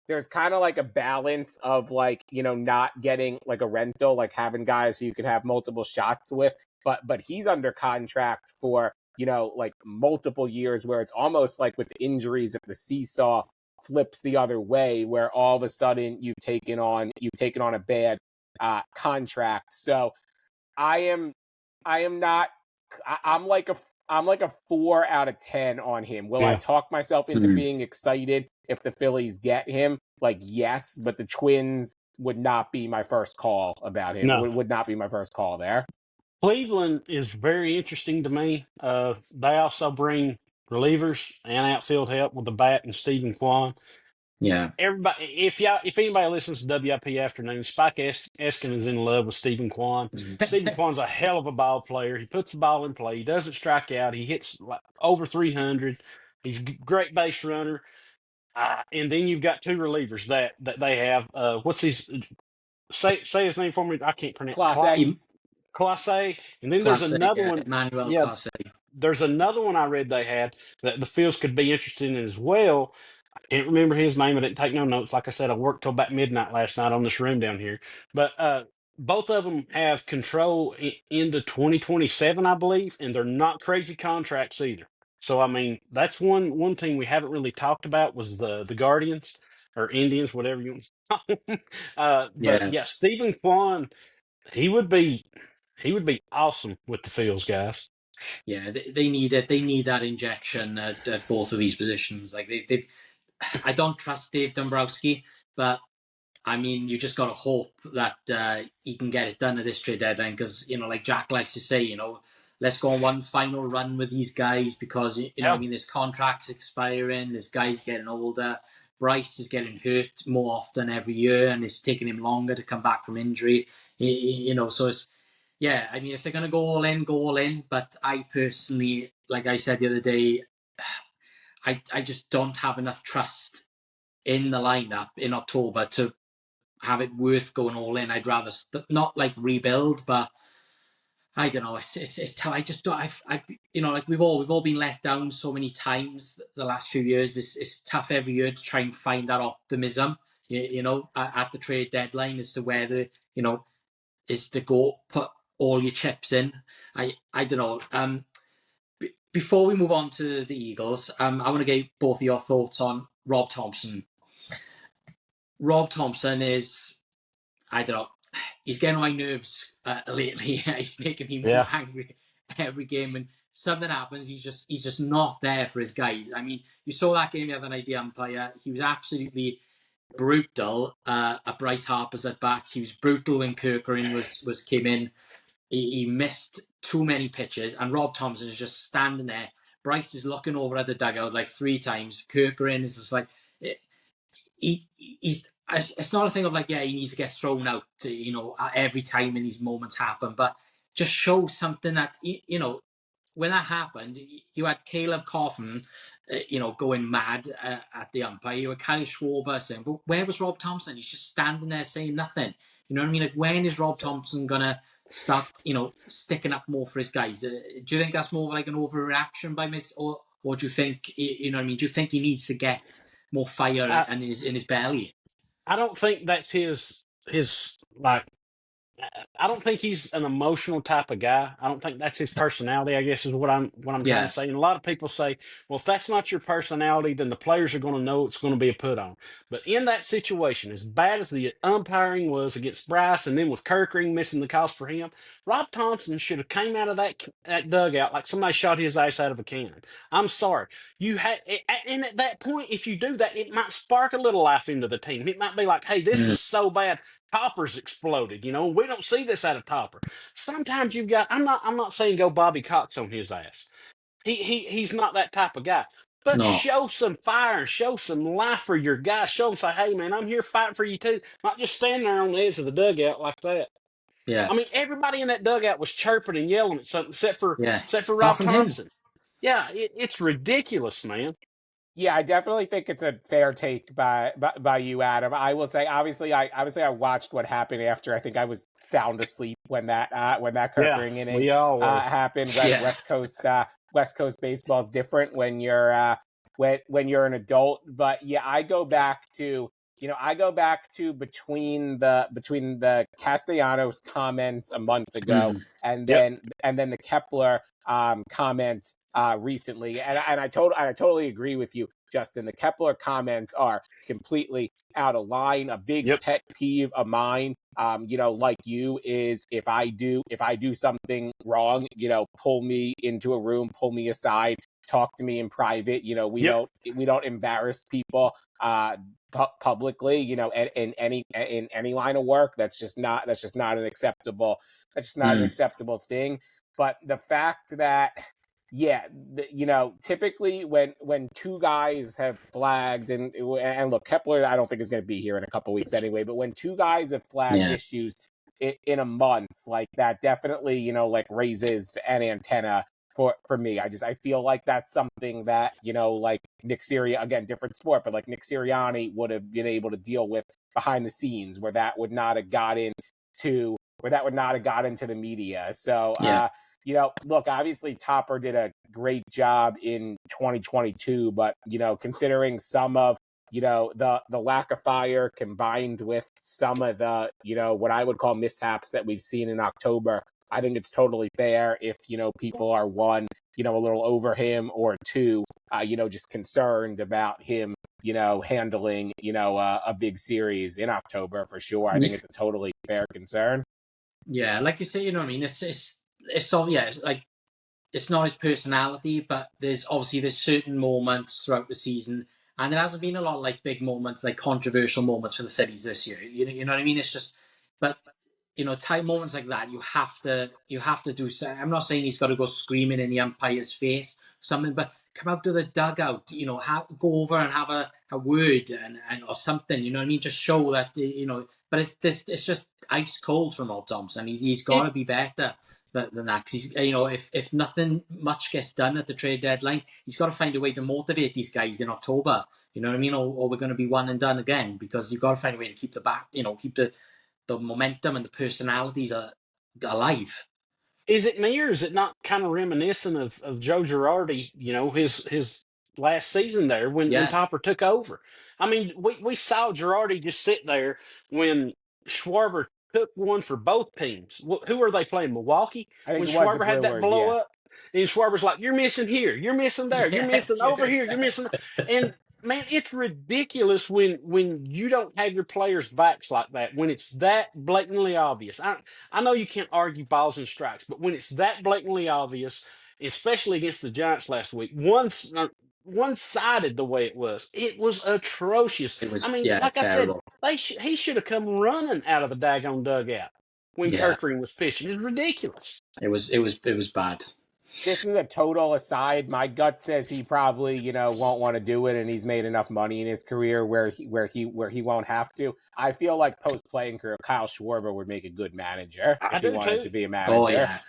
C: there's kind of like a balance of like, not getting like a rental, like having guys who you can have multiple shots with, but he's under contract for, like multiple years, where it's almost like with injuries, if the seesaw flips the other way, where all of a sudden you've taken on a bad contract. So I'm like a 4 out of 10 on him. Will I talk myself into being excited if the Phillies get him? Like, yes, but the Twins would not be my first call about him.
B: No.
C: Would not be my first call there.
B: Cleveland is very interesting to me. They also bring relievers and outfield help with the bat and Stephen Kwan.
A: Yeah.
B: Everybody, if anybody listens to WIP Afternoon, Spike Eskin is in love with Stephen Kwan. Stephen Kwan's a hell of a ball player. He puts the ball in play. He doesn't strike out. He hits like over 300. He's a great base runner. And then you've got two relievers that they have. What's his say his name for me? I can't pronounce
C: Clase.
B: Clase. And then there's
A: Class A,
B: another
A: yeah,
B: one.
A: Emmanuel
B: Yeah,
A: Class A.
B: there's another one I read they had that the Phils could be interested in as well. Can't remember his name. I didn't take no notes. Like I said, I worked till about midnight last night on this room down here. But both of them have control into 2027, I believe, and they're not crazy contracts either. So I mean, that's one team we haven't really talked about was the Guardians or Indians, whatever you want to call them. But
A: Yeah,
B: yeah, Stephen Kwan, he would be awesome with the Phils guys.
A: yeah, they need it. They need that injection at both of these positions. Like they've I don't trust Dave Dombrowski, but I mean, you just got to hope that he can get it done at this trade deadline because, like Jack likes to say, let's go on one final run with these guys because, I mean, this contract's expiring, this guy's getting older, Bryce is getting hurt more often every year and it's taking him longer to come back from injury, so it's, yeah, I mean, if they're going to go all in, go all in. But I personally, like I said the other day, I just don't have enough trust in the lineup in October to have it worth going all in. I'd rather not like rebuild, but I don't know. It's tough. I just don't. Like we've all been let down so many times the last few years. It's tough every year to try and find that optimism. At the trade deadline as to whether is to go put all your chips in. I don't know. Before we move on to the Eagles, I want to get both of your thoughts on Rob Thompson. Rob Thompson is, I don't know, he's getting on my nerves lately. He's making me more angry every game. When something happens, he's just not there for his guys. I mean, you saw that game the other night, the umpire. He was absolutely brutal at Bryce Harper's at bats. He was brutal when Kirkering was came in. He missed too many pitches, and Rob Thompson is just standing there. Bryce is looking over at the dugout like 3 times. Kirkering is just like, he's. It's not a thing of like, yeah, he needs to get thrown out, every time when these moments happen, but just show something that, when that happened, you had Caleb Coffin, going mad at the umpire. You had Kyle Schwarber saying, but where was Rob Thompson? He's just standing there saying nothing. You know what I mean? Like, when is Rob Thompson going to start, sticking up more for his guys? Do you think that's more like an overreaction by or do you think, you know what I mean? Do you think he needs to get more fire in his belly?
B: I don't think that's his like. I don't think he's an emotional type of guy. I don't think that's his personality, I guess is what I'm trying to say. And a lot of people say, well, if that's not your personality, then the players are going to know it's going to be a put on. But in that situation, as bad as the umpiring was against Bryce and then with Kirkering missing the calls for him, Rob Thompson should have came out of that dugout like somebody shot his ass out of a cannon. I'm sorry. And at that point, if you do that, it might spark a little life into the team. It might be like, hey, this was so bad. Topper's exploded, we don't see this out of Topper. Sometimes you've got, I'm not saying go Bobby Cox on his ass. He's not that type of guy. But show some fire and show some life for your guy. Show them, say, hey man, I'm here fighting for you too. Not just standing there on the edge of the dugout like that.
A: Yeah.
B: I mean, everybody in that dugout was chirping and yelling at something except for Rob Thompson.
A: Him.
B: Yeah, it's ridiculous, man.
C: Yeah, I definitely think it's a fair take by you, Adam. I will say, obviously, I watched what happened after. I think I was sound asleep when that Kirkering inning happened. West Coast baseball is different when you're when you're an adult. But yeah, I go back to between the Castellanos comments a month ago and then the Kepler comments recently, and I totally agree with you, Justin. The Kepler comments are completely out of line. A big pet peeve of mine, like you, is if I do something wrong, pull me into a room, pull me aside, talk to me in private. We don't embarrass people publicly. In any line of work, that's just not an acceptable thing. But the fact that Yeah, typically when two guys have flagged, and look, Kepler, I don't think is going to be here in a couple weeks anyway. But when two guys have flagged issues in a month, like that, definitely like raises an antenna for me. I feel like that's something that like Nick Sirianni, again, different sport, but like Nick Sirianni would have been able to deal with behind the scenes, where that would not have got into the media. So look, obviously Topper did a great job in 2022, but considering some of the lack of fire combined with some of the what I would call mishaps that we've seen in October, I think it's totally fair if people are, one, a little over him, or two, just concerned about him handling a big series in October, for sure. I think it's a totally fair concern.
A: Yeah, like you say, you know what I mean? It's so, yeah, it's like, it's not his personality, but there's certain moments throughout the season, and there hasn't been a lot of like big moments, like controversial moments for the Phillies this year. You know what I mean? It's just, but tight moments like that, you have to do. I'm not saying he's got to go screaming in the umpire's face, something, but come out to the dugout, go over and have a word and or something. You know what I mean? Just show that But it's just ice cold from Old Thompson. He's got to be better than that. 'Cause he's, if nothing much gets done at the trade deadline, he's got to find a way to motivate these guys in October. You know what I mean? Or we're going to be one and done again, because you've got to find a way to keep keep the momentum and the personalities are alive.
B: Is it me, or is it not kind of reminiscent of Joe Girardi, his last season there when Topper took over? I mean, we saw Girardi just sit there when Schwarber took one for both teams. Who are they playing? Milwaukee?
C: I think
B: When
C: it was the
B: Schwarber had that
C: Brewers,
B: blow
C: yeah.
B: up, and Schwarber's like, "You're missing here, you're missing there, you're missing over here, you're missing," and man, it's ridiculous when you don't have your players' backs like that, when it's that blatantly obvious. I know you can't argue balls and strikes, but when it's that blatantly obvious, especially against the Giants last week, one-sided the way it was atrocious.
A: It was
B: I mean, like I said,
A: terrible.
B: he should have come running out of the daggone dugout when
A: Yeah,
B: Kirkering was pitching. It's ridiculous.
A: it was bad.
C: This is a total aside. My gut says he probably, won't want to do it, and he's made enough money in his career where he won't have to. I feel like post-playing career, Kyle Schwarber would make a good manager if he wanted to be a manager.
A: Oh yeah,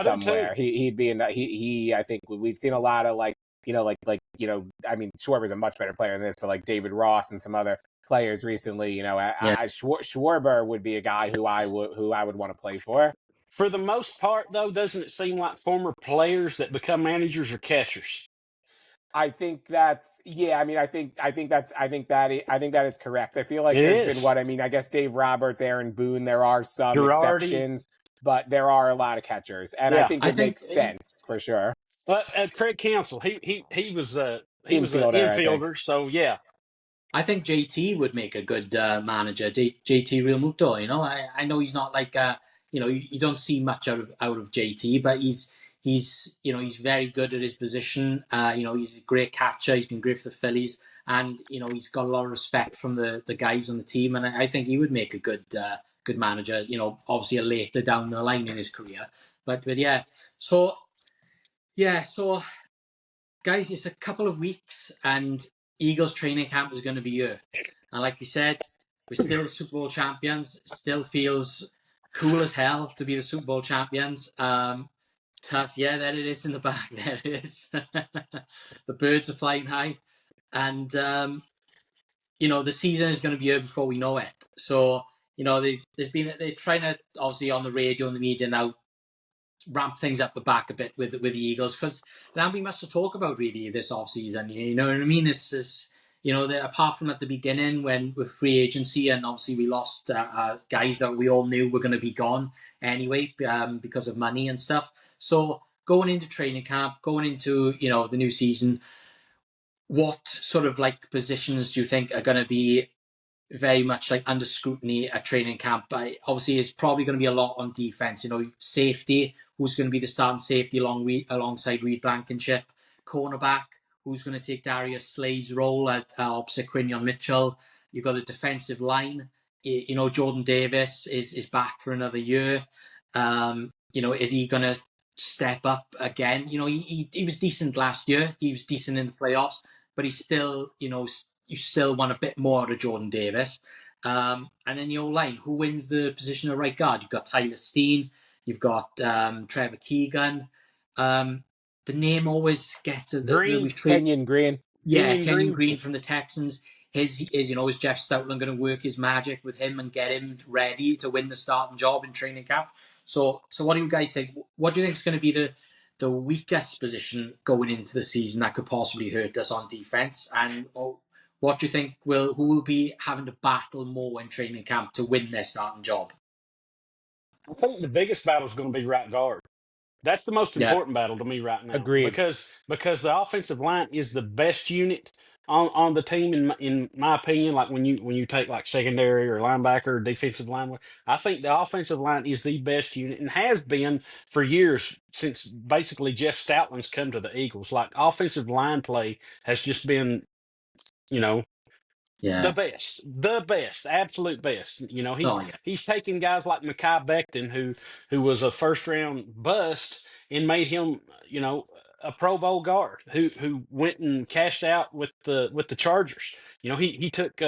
C: somewhere. He'd be in. I think we've seen a lot of like I mean, Schwarber's a much better player than this, but like David Ross and some other players recently, Schwarber would be a guy who I would want to play for.
B: For the most part, though, doesn't it seem like former players that become managers or catchers?
C: I think that's I mean, I think that is correct. I feel like there's been I guess Dave Roberts, Aaron Boone. There are some
B: Girardi.
C: exceptions, but there are a lot of catchers, and I think it makes sense for sure.
B: But Craig Counsell, he was an infielder, so yeah.
A: I think JT would make a good manager. JT Realmuto, I know he's not like you don't see much out of JT, but he's very good at his position. He's a great catcher. He's been great for the Phillies, and he's got a lot of respect from the guys on the team, and I think he would make a good manager. Obviously later down the line in his career, but yeah. So guys, it's a couple of weeks, and Eagles training camp is going to be here. And like we said, we're still the Super Bowl champions. Still feels cool as hell to be the Super Bowl champions. Tough. Yeah, there it is in the back. There it is. The birds are flying high. And, the season is going to be here before we know it. So, they're trying to, obviously on the radio and the media now, ramp things up the back a bit with the Eagles, because there hasn't been much to talk about really this offseason. You know what I mean? It's just, apart from at the beginning when with free agency, and obviously we lost guys that we all knew were going to be gone anyway because of money and stuff. So going into training camp, going into the new season, what sort of like positions do you think are going to be very much like under scrutiny at training camp? But obviously it's probably going to be a lot on defense. Safety, who's going to be the starting safety alongside Reed Blankenship. Cornerback, who's going to take Darius Slay's role at opposite Quinion Mitchell. You've got the defensive line. Jordan Davis is back for another year. Is he going to step up again. He was decent last year. He was decent in the playoffs, but he's still, you still want a bit more out of Jordan Davis. And then the O-line, who wins the position of right guard? You've got Tyler Steen. You've got Trevor Keegan. The name always gets
B: Green.
C: Kenyon Green.
A: Yeah, Kenyon Green from the Texans. Is Jeff Stoutland going to work his magic with him and get him ready to win the starting job in training camp? So what do you guys think? What do you think is going to be the weakest position going into the season that could possibly hurt us on defense? And what do you think who will be having to battle more in training camp to win their starting job?
B: I think the biggest battle is going to be right guard. That's the most important battle to me right now.
C: Agreed.
B: Because the offensive line is the best unit on the team in my opinion. Like when you take like secondary or linebacker or defensive line, I think the offensive line is the best unit and has been for years since basically Jeff Stoutland's come to the Eagles. Like offensive line play has just been, the best, absolute best. He's taken guys like Mekhi Becton, who was a first round bust, and made him, a Pro Bowl guard who went and cashed out with the Chargers. He took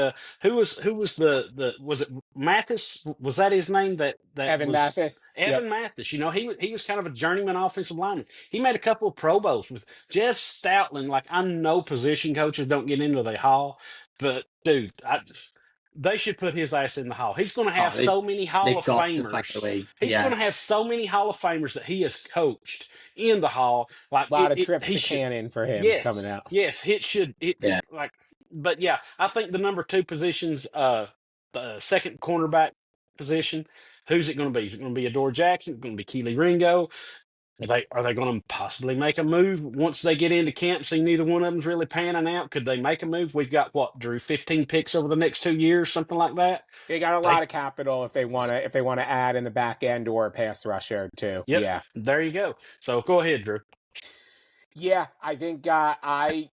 B: who was the was it Mathis? Was that his name? That
C: Evan Mathis.
B: Evan Mathis. He was kind of a journeyman offensive lineman. He made a couple of Pro Bowls with Jeff Stoutland. Like, I know position coaches don't get into the hall, but dude, they should put his ass in the hall. He's going to have so many Hall of Famers. He's going to have so many Hall of Famers that he has coached in the hall. Like
C: a lot of trips to Cannon for him coming out.
B: Yes, it should. But yeah, I think the number 2 positions, the second cornerback position, who's it going to be? Is it going to be Adoree Jackson? Is it going to be Keely Ringo? Are they going to possibly make a move once they get into camp? See, neither one of them's really panning out. Could they make a move? We've got Drew, 15 picks over the next 2 years, something like that.
C: They got a lot of capital if they want to add in the back end or a pass rusher too.
B: Yep.
C: Yeah,
B: there you go. So go ahead, Drew.
C: Yeah, I think I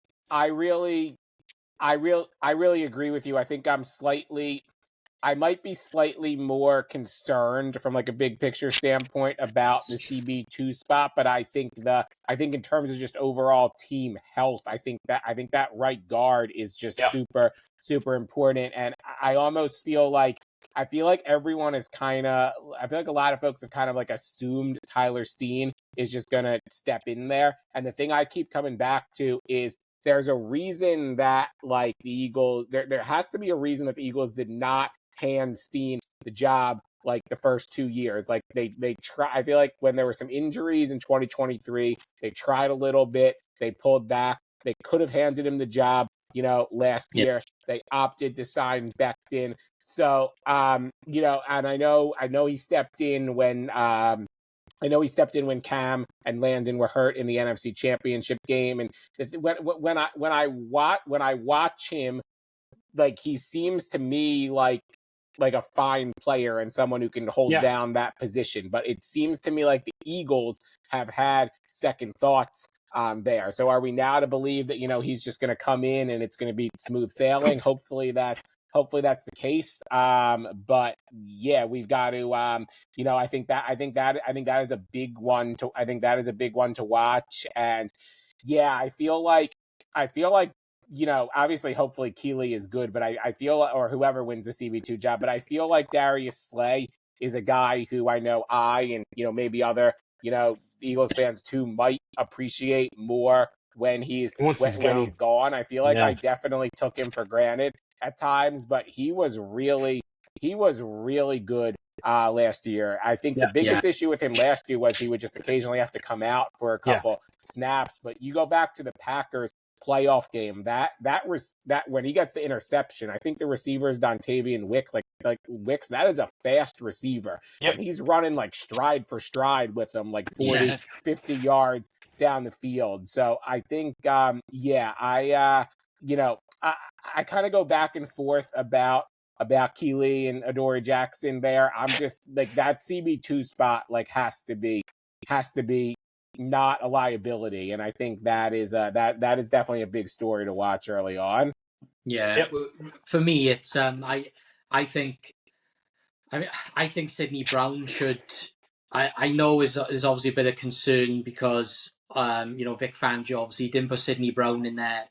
C: really agree with you. I think I might be slightly more concerned from like a big picture standpoint about the CB2 spot, but I think in terms of just overall team health, I think that right guard is just super, super important. And I almost feel like everyone is I feel like a lot of folks have kind of like assumed Tyler Steen is just going to step in there. And the thing I keep coming back to is there's a reason that like the Eagles, there has to be a reason that the Eagles did not hand Steen the job like the first 2 years. Like they try. I feel like when there were some injuries in 2023, they tried a little bit. They pulled back. They could have handed him the job, last year. They opted to sign Becton. So, and I know he stepped in when Cam and Landon were hurt in the NFC Championship game. And when I watch him, like he seems to me like a fine player and someone who can hold down that position. But it seems to me like the Eagles have had second thoughts there. So are we now to believe that, he's just going to come in and it's going to be smooth sailing? Hopefully that's the case. But yeah, we've got to, I think that is a big one to watch. And yeah, I feel like, obviously, hopefully Keely is good, but I feel, or whoever wins the CB2 job, but I feel like Darius Slay is a guy who I know and, maybe other, Eagles fans too might appreciate more when he's gone. I feel like I definitely took him for granted at times, but he was really good last year. I think the biggest issue with him last year was he would just occasionally have to come out for a couple snaps. But you go back to the Packers playoff game, that when he gets the interception, I think the receiver is Dontavian Wicks. Like Wicks, that is a fast receiver. And he's running like stride for stride with them, like 40, 50 yards down the field. So I think, I kind of go back and forth about Keely and Adoree Jackson there. I'm just like that CB2 spot like has to be not a liability, and I think that is that is definitely a big story to watch early on.
A: For me, it's I think Sidney Brown should I know is obviously a bit of concern because Vic Fangio obviously didn't put Sidney Brown in there.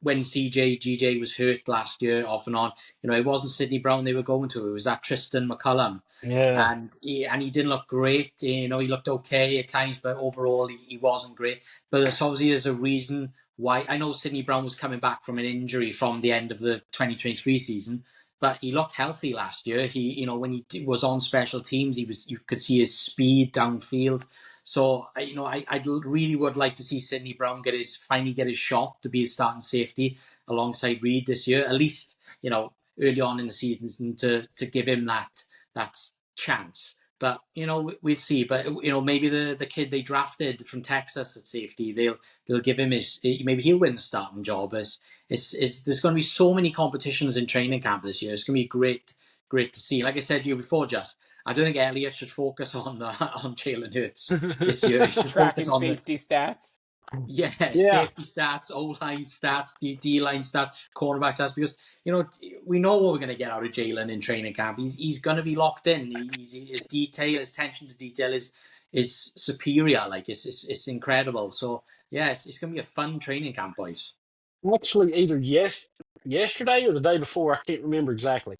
A: When GJ was hurt last year off and on, it wasn't Sidney Brown they were going to. It was that Tristan McCullum.
B: Yeah.
A: And he didn't look great. He looked okay at times, but overall he wasn't great. But there's obviously a reason why. I know Sidney Brown was coming back from an injury from the end of the 2023 season, but he looked healthy last year. He, when he was on special teams, you could see his speed downfield. So, I really would like to see Sidney Brown finally get his shot to be a starting safety alongside Reed this year. At least, early on in the season to give him that chance. But we'll see. But maybe the kid they drafted from Texas at safety, they'll give him maybe he'll win the starting job. There's going to be so many competitions in training camp this year. It's going to be great to see. Like I said to you before, I don't think Elliott should focus on Jalen Hurts this year. He should
C: tracking
A: focus on
C: safety stats.
A: Yeah, safety stats, O-line stats, D-line stats, cornerback stats, because, we know what we're going to get out of Jalen in training camp. He's going to be locked in. His detail, his attention to detail is superior. Like, it's incredible. So, yeah, it's going to be a fun training camp, boys.
B: Actually, either yesterday or the day before, I can't remember exactly.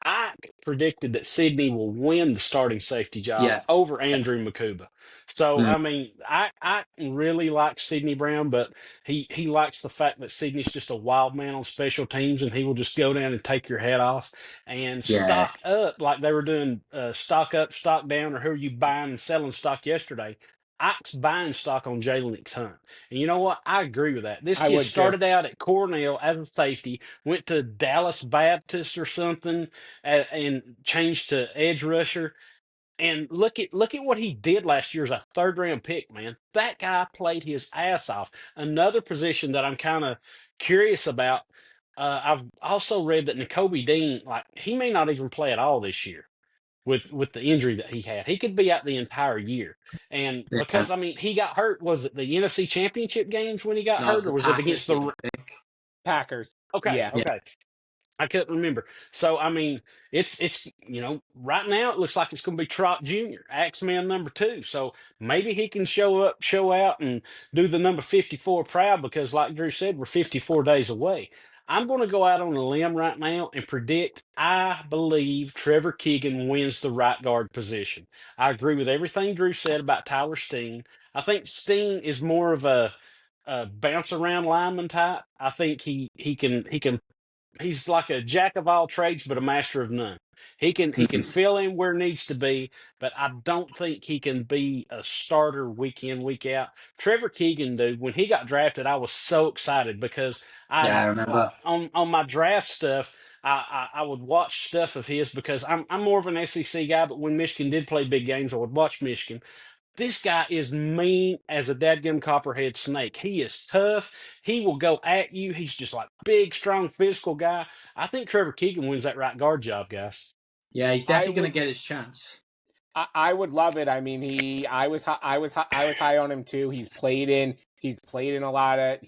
B: I predicted that Sydney will win the starting safety job over Andrew Makuba. So, I mean, I really like Sydney Brown, but he likes the fact that Sydney's just a wild man on special teams, and he will just go down and take your head off and stock up like they were doing stock up, stock down, or who are you buying and selling stock yesterday. Ike's buying stock on Jalen Hunt. And you know what? I agree with that. This kid started out at Cornell as a safety, went to Dallas Baptist or something, and changed to edge rusher. And look at what he did last year as a third-round pick, man. That guy played his ass off. Another position that I'm kind of curious about, I've also read that Nakobe Dean, like, he may not even play at all this year with the injury that he had. He could be out the entire year. And because, I mean, he got hurt, was it the NFC Championship games when he got hurt, or was it against the
C: Packers?
B: Okay,
C: yeah.
B: Okay. I couldn't remember. So, I mean, it's right now it looks like it's going to be Trot Jr., Axeman number 2. So maybe he can show up, show out, and do the number 54 proud because, like Drew said, we're 54 days away. I'm going to go out on a limb right now and predict I believe Trevor Keegan wins the right guard position. I agree with everything Drew said about Tyler Steen. I think Steen is more of a bounce around lineman type. I think he can he's like a jack of all trades, but a master of none. He can fill in where needs to be, but I don't think he can be a starter week in, week out. Trevor Keegan, dude, when he got drafted, I was so excited because
A: I remember
B: on my draft stuff. I would watch stuff of his because I'm more of an SEC guy, but when Michigan did play big games, I would watch Michigan. This guy is mean as a dadgum copperhead snake. He is tough. He will go at you. He's just like big, strong, physical guy. I think Trevor Keegan wins that right guard job, guys.
A: Yeah, he's definitely going to get his chance.
C: I would love it. I mean, I was high on him too. He's played in a lot of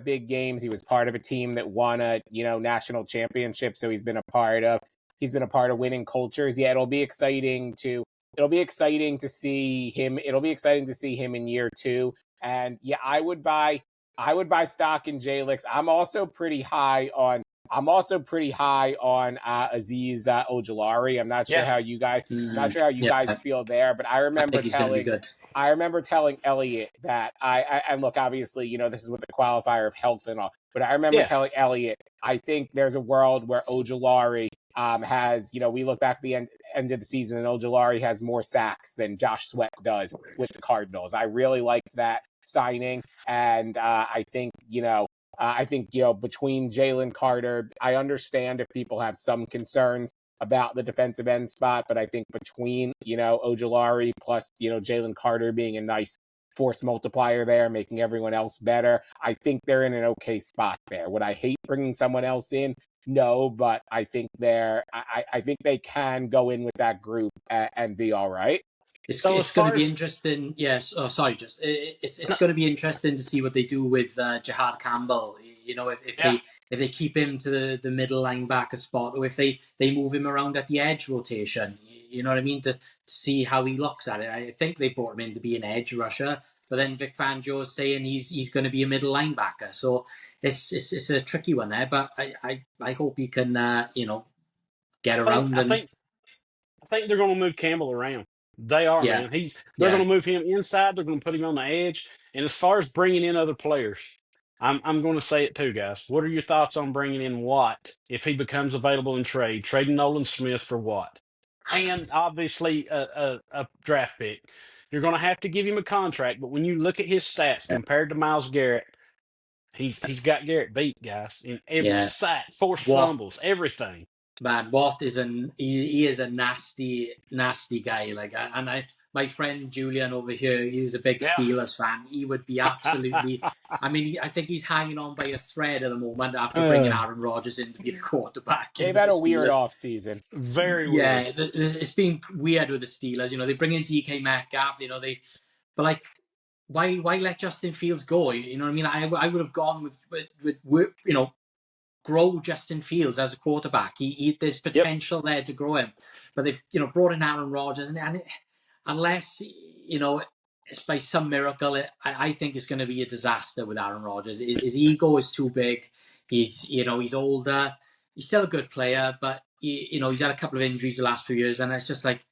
C: big games. He was part of a team that won a national championship. So he's been a part of winning cultures. Yeah, it'll be exciting to see him. It'll be exciting to see him in year 2. And yeah, I would buy stock in Jalix. I'm also pretty high on Azeez Ojulari. I'm not sure how you guys feel there, but I remember telling Elliot that and look, obviously, this is with the qualifier of health and all, but I remember telling Elliot, I think there's a world where Ojulari has, we look back at the end of the season and Ojulari has more sacks than Josh Sweat does with the Cardinals. I really liked that signing, and I think between Jalen Carter, I understand if people have some concerns about the defensive end spot, but I think between Ojulari plus Jalen Carter being a nice force multiplier there, making everyone else better, I think they're in an okay spot there. Would I hate bringing someone else in? No, but I think I think they can go in with that group and be all right.
A: It's going to be interesting. Yes. Oh, sorry. It's going to be interesting to see what they do with Jihad Campbell. If they keep him to the middle linebacker spot, or if they move him around at the edge rotation. You know what I mean? To see how he looks at it. I think they brought him in to be an edge rusher, but then Vic Fangio is saying he's going to be a middle linebacker. So it's a tricky one there. But I hope he can get around and.
B: I think they're going to move Campbell around. They are,
A: Yeah,
B: man. They're going
A: yeah.
B: to move him inside. They're going to put him on the edge. And as far as bringing in other players, I'm going to say it too, guys. What are your thoughts on bringing in Watt if he becomes available in trade? Trading Nolan Smith for Watt, and obviously a draft pick. You're going to have to give him a contract, but when you look at his stats compared to Myles Garrett, he's got Garrett beat, guys, in every
A: Yeah.
B: sack, forced
A: Watt,
B: fumbles, everything.
A: man, Watt is he is a nasty guy. Like, my friend Julian over here, he was a big
B: Yeah.
A: Steelers fan. He would be absolutely. I mean, I think he's hanging on by a thread at the moment after bringing Aaron Rodgers in to be the quarterback.
C: They've had a weird offseason.
B: Very
A: weird.
B: weird.
A: It's been weird with the Steelers. They bring in DK Metcalf. But like, why let Justin Fields go? You know what I mean? I would have gone with grow Justin Fields as a quarterback. There's potential there to grow him, but they've brought in Aaron Rodgers, and unless it's by some miracle, I think it's going to be a disaster with Aaron Rodgers. His ego is too big. He's older. He's still a good player, but he's had a couple of injuries the last few years, and it's just like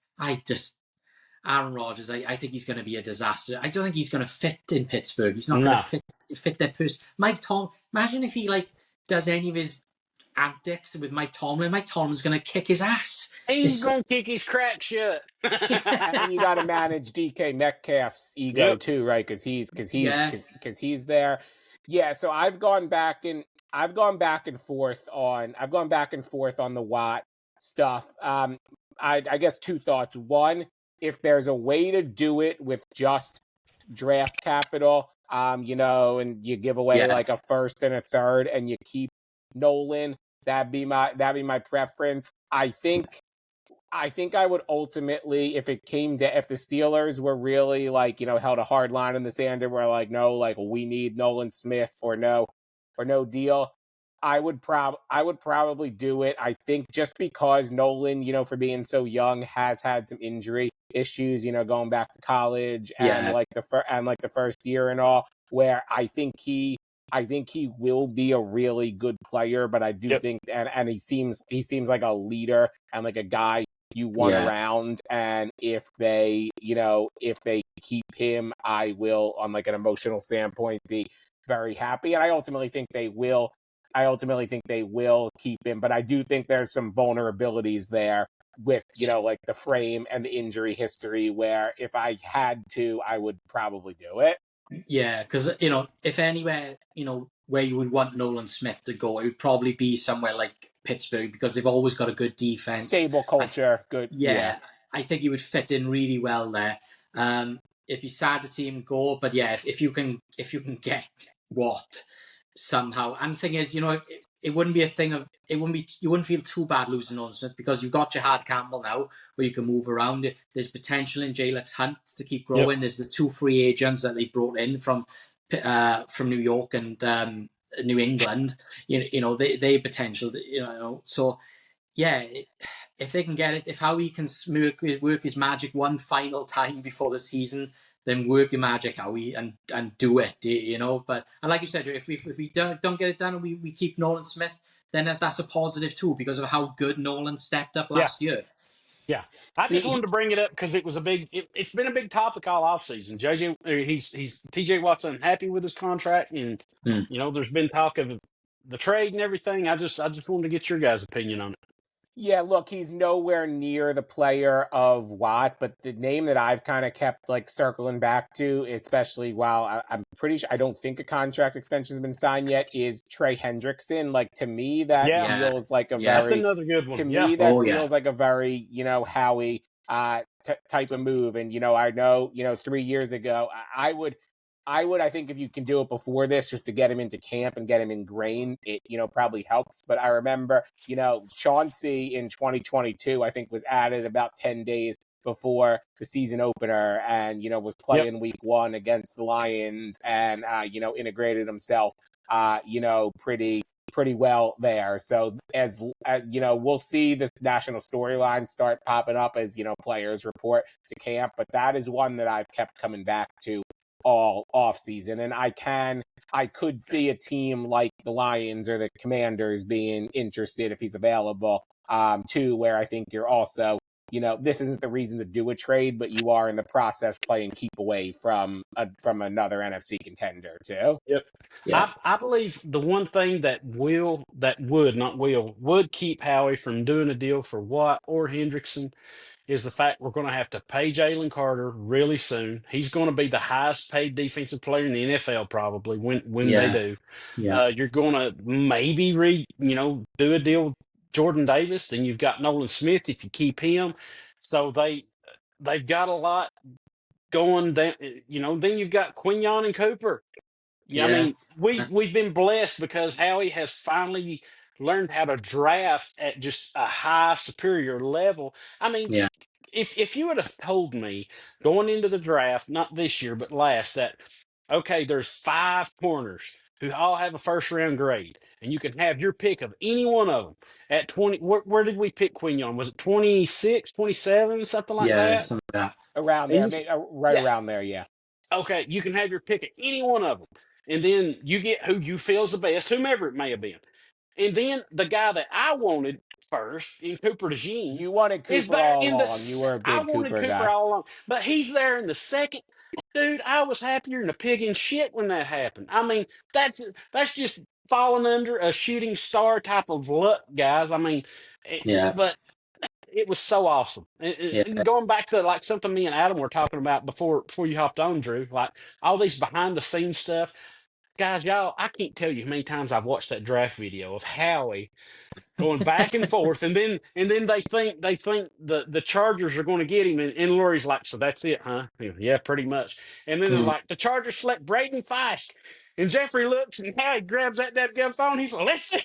A: Aaron Rodgers. I think he's going to be a disaster. I don't think he's going to fit in Pittsburgh. He's not going to fit their person. Mike Tom. Imagine if he does any of his antics with Mike Tomlin. Mike Tomlin's going to kick his ass.
B: He's going to kick his crack shut.
C: And you got to manage DK Metcalf's ego too, right? Because he's there. Yeah. So I've gone back and forth on the Watt stuff. I guess two thoughts. One, if there's a way to do it with just draft capital, and you give away like a first and a third, and you keep Nolan, that'd be my preference. I think I would ultimately, if the Steelers were really held a hard line in the sand and were like, no, we need Nolan Smith or no deal, I would probably do it. I think just because Nolan, for being so young, has had some injury issues, going back to college and the first year and all, where I think he will be a really good player, but I do think and he seems like a leader and like a guy you want around, and if they keep him, I will, on like an emotional standpoint, be very happy. And I ultimately think they will keep him, but I do think there's some vulnerabilities there with like the frame and the injury history, where if I had to, I would probably do it.
A: Yeah, because if anywhere where you would want Nolan Smith to go, it would probably be somewhere like Pittsburgh, because they've always got a good defense,
C: stable culture, good.
A: Yeah, I think he would fit in really well there. It'd be sad to see him go, but yeah, if you can get Watt somehow, and the thing is, it wouldn't be a thing of you wouldn't feel too bad losing Nolan Smith, because you've got Jahad Campbell now where you can move around it. There's potential in Jalex Hunt to keep growing. There's the two free agents that they brought in from New York and New England. They potential. So yeah, if they can get it, if Howie can work his magic one final time before the season, then work your magic, Howie, and do it, But and like you said, if we don't get it done and we keep Nolan Smith, then that's a positive too, because of how good Nolan stepped up last year.
B: Yeah, I just wanted to bring it up because it was it's been a big topic all offseason. He's TJ Watt's unhappy with his contract, and there's been talk of the trade and everything. I just wanted to get your guys' opinion on it.
C: Yeah, look, he's nowhere near the player of Watt, but the name that I've kind of kept circling back to, especially while I'm pretty sure I don't think a contract extension has been signed yet, is Trey Hendrickson. To me, that feels like a very,
B: that's another good one.
C: To me, that feels like a very Howie type of move. And I know 3 years ago I think if you can do it before this, just to get him into camp and get him ingrained, it, probably helps. But I remember, Chauncey in 2022, I think was added about 10 days before the season opener and, was playing week one against the Lions and, integrated himself, pretty pretty well there. So as you know, we'll see the national storyline start popping up as, you know, players report to camp. But that is one that I've kept coming back to all off season. And I could see a team like the Lions or the Commanders being interested if he's available, too, where I think you're also, you know, this isn't the reason to do a trade, but you are in the process playing keep away from another NFC contender too.
B: Yep.
A: Yeah.
B: I believe the one thing that would keep Howie from doing a deal for Watt or Hendrickson is the fact we're going to have to pay Jalen Carter really soon. He's going to be the highest paid defensive player in the NFL probably when they do.
A: Yeah.
B: You're going to maybe do a deal with Jordan Davis. Then you've got Nolan Smith if you keep him. So they've got a lot going down. You know, then you've got Quinyon and Cooper. Yeah, I mean, we've been blessed because Howie has finally learned how to draft at just a high superior level. I mean,
A: Yeah.
B: if you would have told me going into the draft, not this year but last, that okay, there's 5 corners who all have a first round grade, and you can have your pick of any one of them at 20. Where did we pick Quinyon? Was it 26, 27, something like that?
A: Something like that.
C: Around there, around there, yeah.
B: Okay, you can have your pick of any one of them. And then you get who you feel is the best, whomever it may have been. And then the guy that I wanted first in Cooper DeJean.
C: You wanted Cooper all along. You were a big
B: I wanted
C: Cooper
B: Cooper
C: guy.
B: all along. But he's there in the second. Dude, I was happier than a pig in shit when that happened. I mean, that's just falling under a shooting star type of luck, guys. I mean, but it was so awesome. And going back to like something me and Adam were talking about before you hopped on, Drew, like all these behind the scenes stuff. Guys, y'all, I can't tell you how many times I've watched that draft video of Howie going back and forth, and then they think the Chargers are going to get him, and Lurie's like, so that's it, huh? Yeah, pretty much. And then they're like, the Chargers select Braden Feist, and Jeffrey looks, and Howie grabs that gun phone. He's like, listen,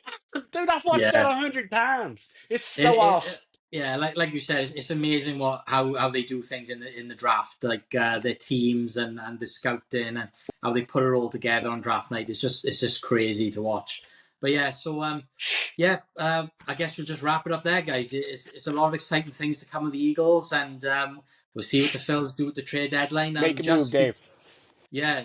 B: dude, I've watched that 100 times. It's so awesome.
A: Yeah, like you said, it's amazing how they do things in the draft, like their teams and the scouting and how they put it all together on draft night. It's just crazy to watch. But yeah, so I guess we'll just wrap it up there, guys. It's a lot of exciting things to come with the Eagles, and we'll see what the Phillies do with the trade deadline.
C: Make a move, Dave.
A: Yeah.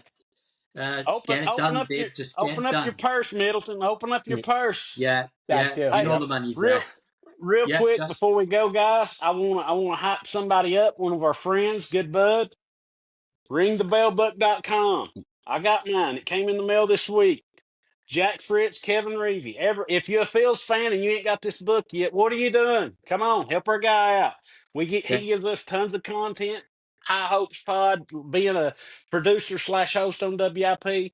B: Open up your purse, Middleton. Open up your purse.
A: Yeah,
C: that too.
A: You know the money's there.
B: Real quick before we go, guys, I want to hype somebody up. One of our friends, good bud, ringthebellbook.com. I got mine. It came in the mail this week. Jack Fritz, Kevin Reevy. If you're a Phillies fan and you ain't got this book yet, what are you doing? Come on, help our guy out. He gives us tons of content. High Hopes Pod, being a producer/host on WIP.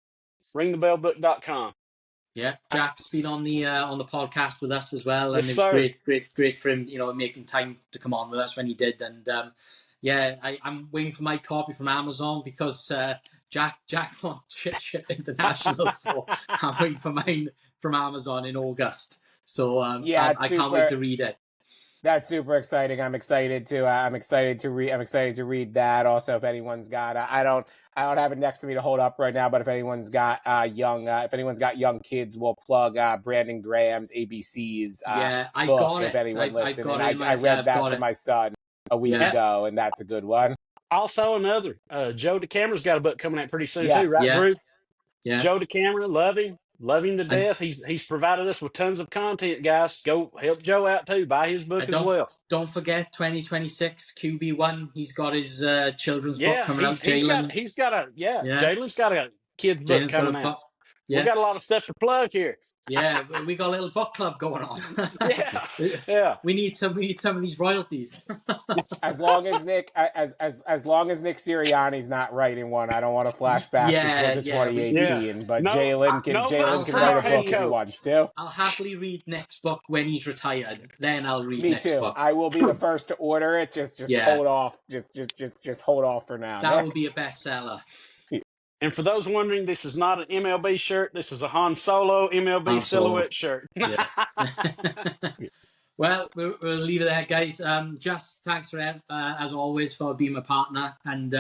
B: Ringthebellbook.com.
A: Yeah, Jack's been on the podcast with us as well, and
B: yes,
A: it was great for him, making time to come on with us when he did. And I'm waiting for my copy from Amazon because Jack wants ship international, so I'm waiting for mine from Amazon in August. So I can't wait to read it.
C: That's super exciting. I'm excited to read that. Also, if anyone's got, I don't have it next to me to hold up right now, but if anyone's got young kids, we'll plug Brandon Graham's ABC's
A: I
C: book.
A: got
C: if
A: it.
C: anyone listening,
A: I
C: read that to my son a week ago, and that's a good one.
B: Also, another Joe DeCamera's got a book coming out pretty soon too, right, Drew?
A: Yeah.
B: Joe DeCamera, love him to death. He's provided us with tons of content, guys. Go help Joe out too. Buy his book as well.
A: Don't forget 2026 QB1. He's got his children's book coming out.
B: Jalen's got a kid's book coming out. We got a lot of stuff to plug here.
A: Yeah, we got a little book club going on.
B: yeah.
A: We need some of these royalties.
C: as long as Nick Sirianni's not writing one, I don't want to flash back to 2018. But Jalen can write a book if he wants to.
A: I'll happily read Nick's book when he's retired. Then I'll read
C: Nick's book. I will be the first to order it. Just hold off. Just hold off for now.
A: That will be a bestseller.
B: And for those wondering, this is not an MLB shirt. This is a Han Solo MLB silhouette shirt.
A: Well, we'll leave it there, guys. Just thanks for as always for being my partner, and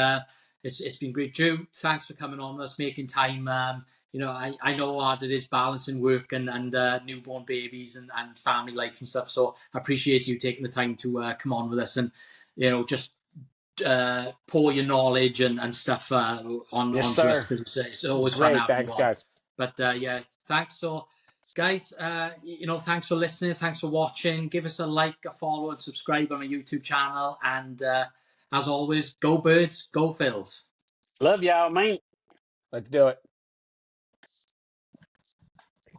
A: it's been great. Drew, thanks for coming on with us, making time. I know how hard it is balancing work and newborn babies and family life and stuff. So I appreciate you taking the time to come on with us and, just pour your knowledge and stuff onto us, because it's always fun having you on.
C: Guys.
A: But thanks. So guys, thanks for listening. Thanks for watching. Give us a like, a follow, and subscribe on our YouTube channel. And as always, go Birds, go Phils.
B: Love y'all, man.
C: Let's do it.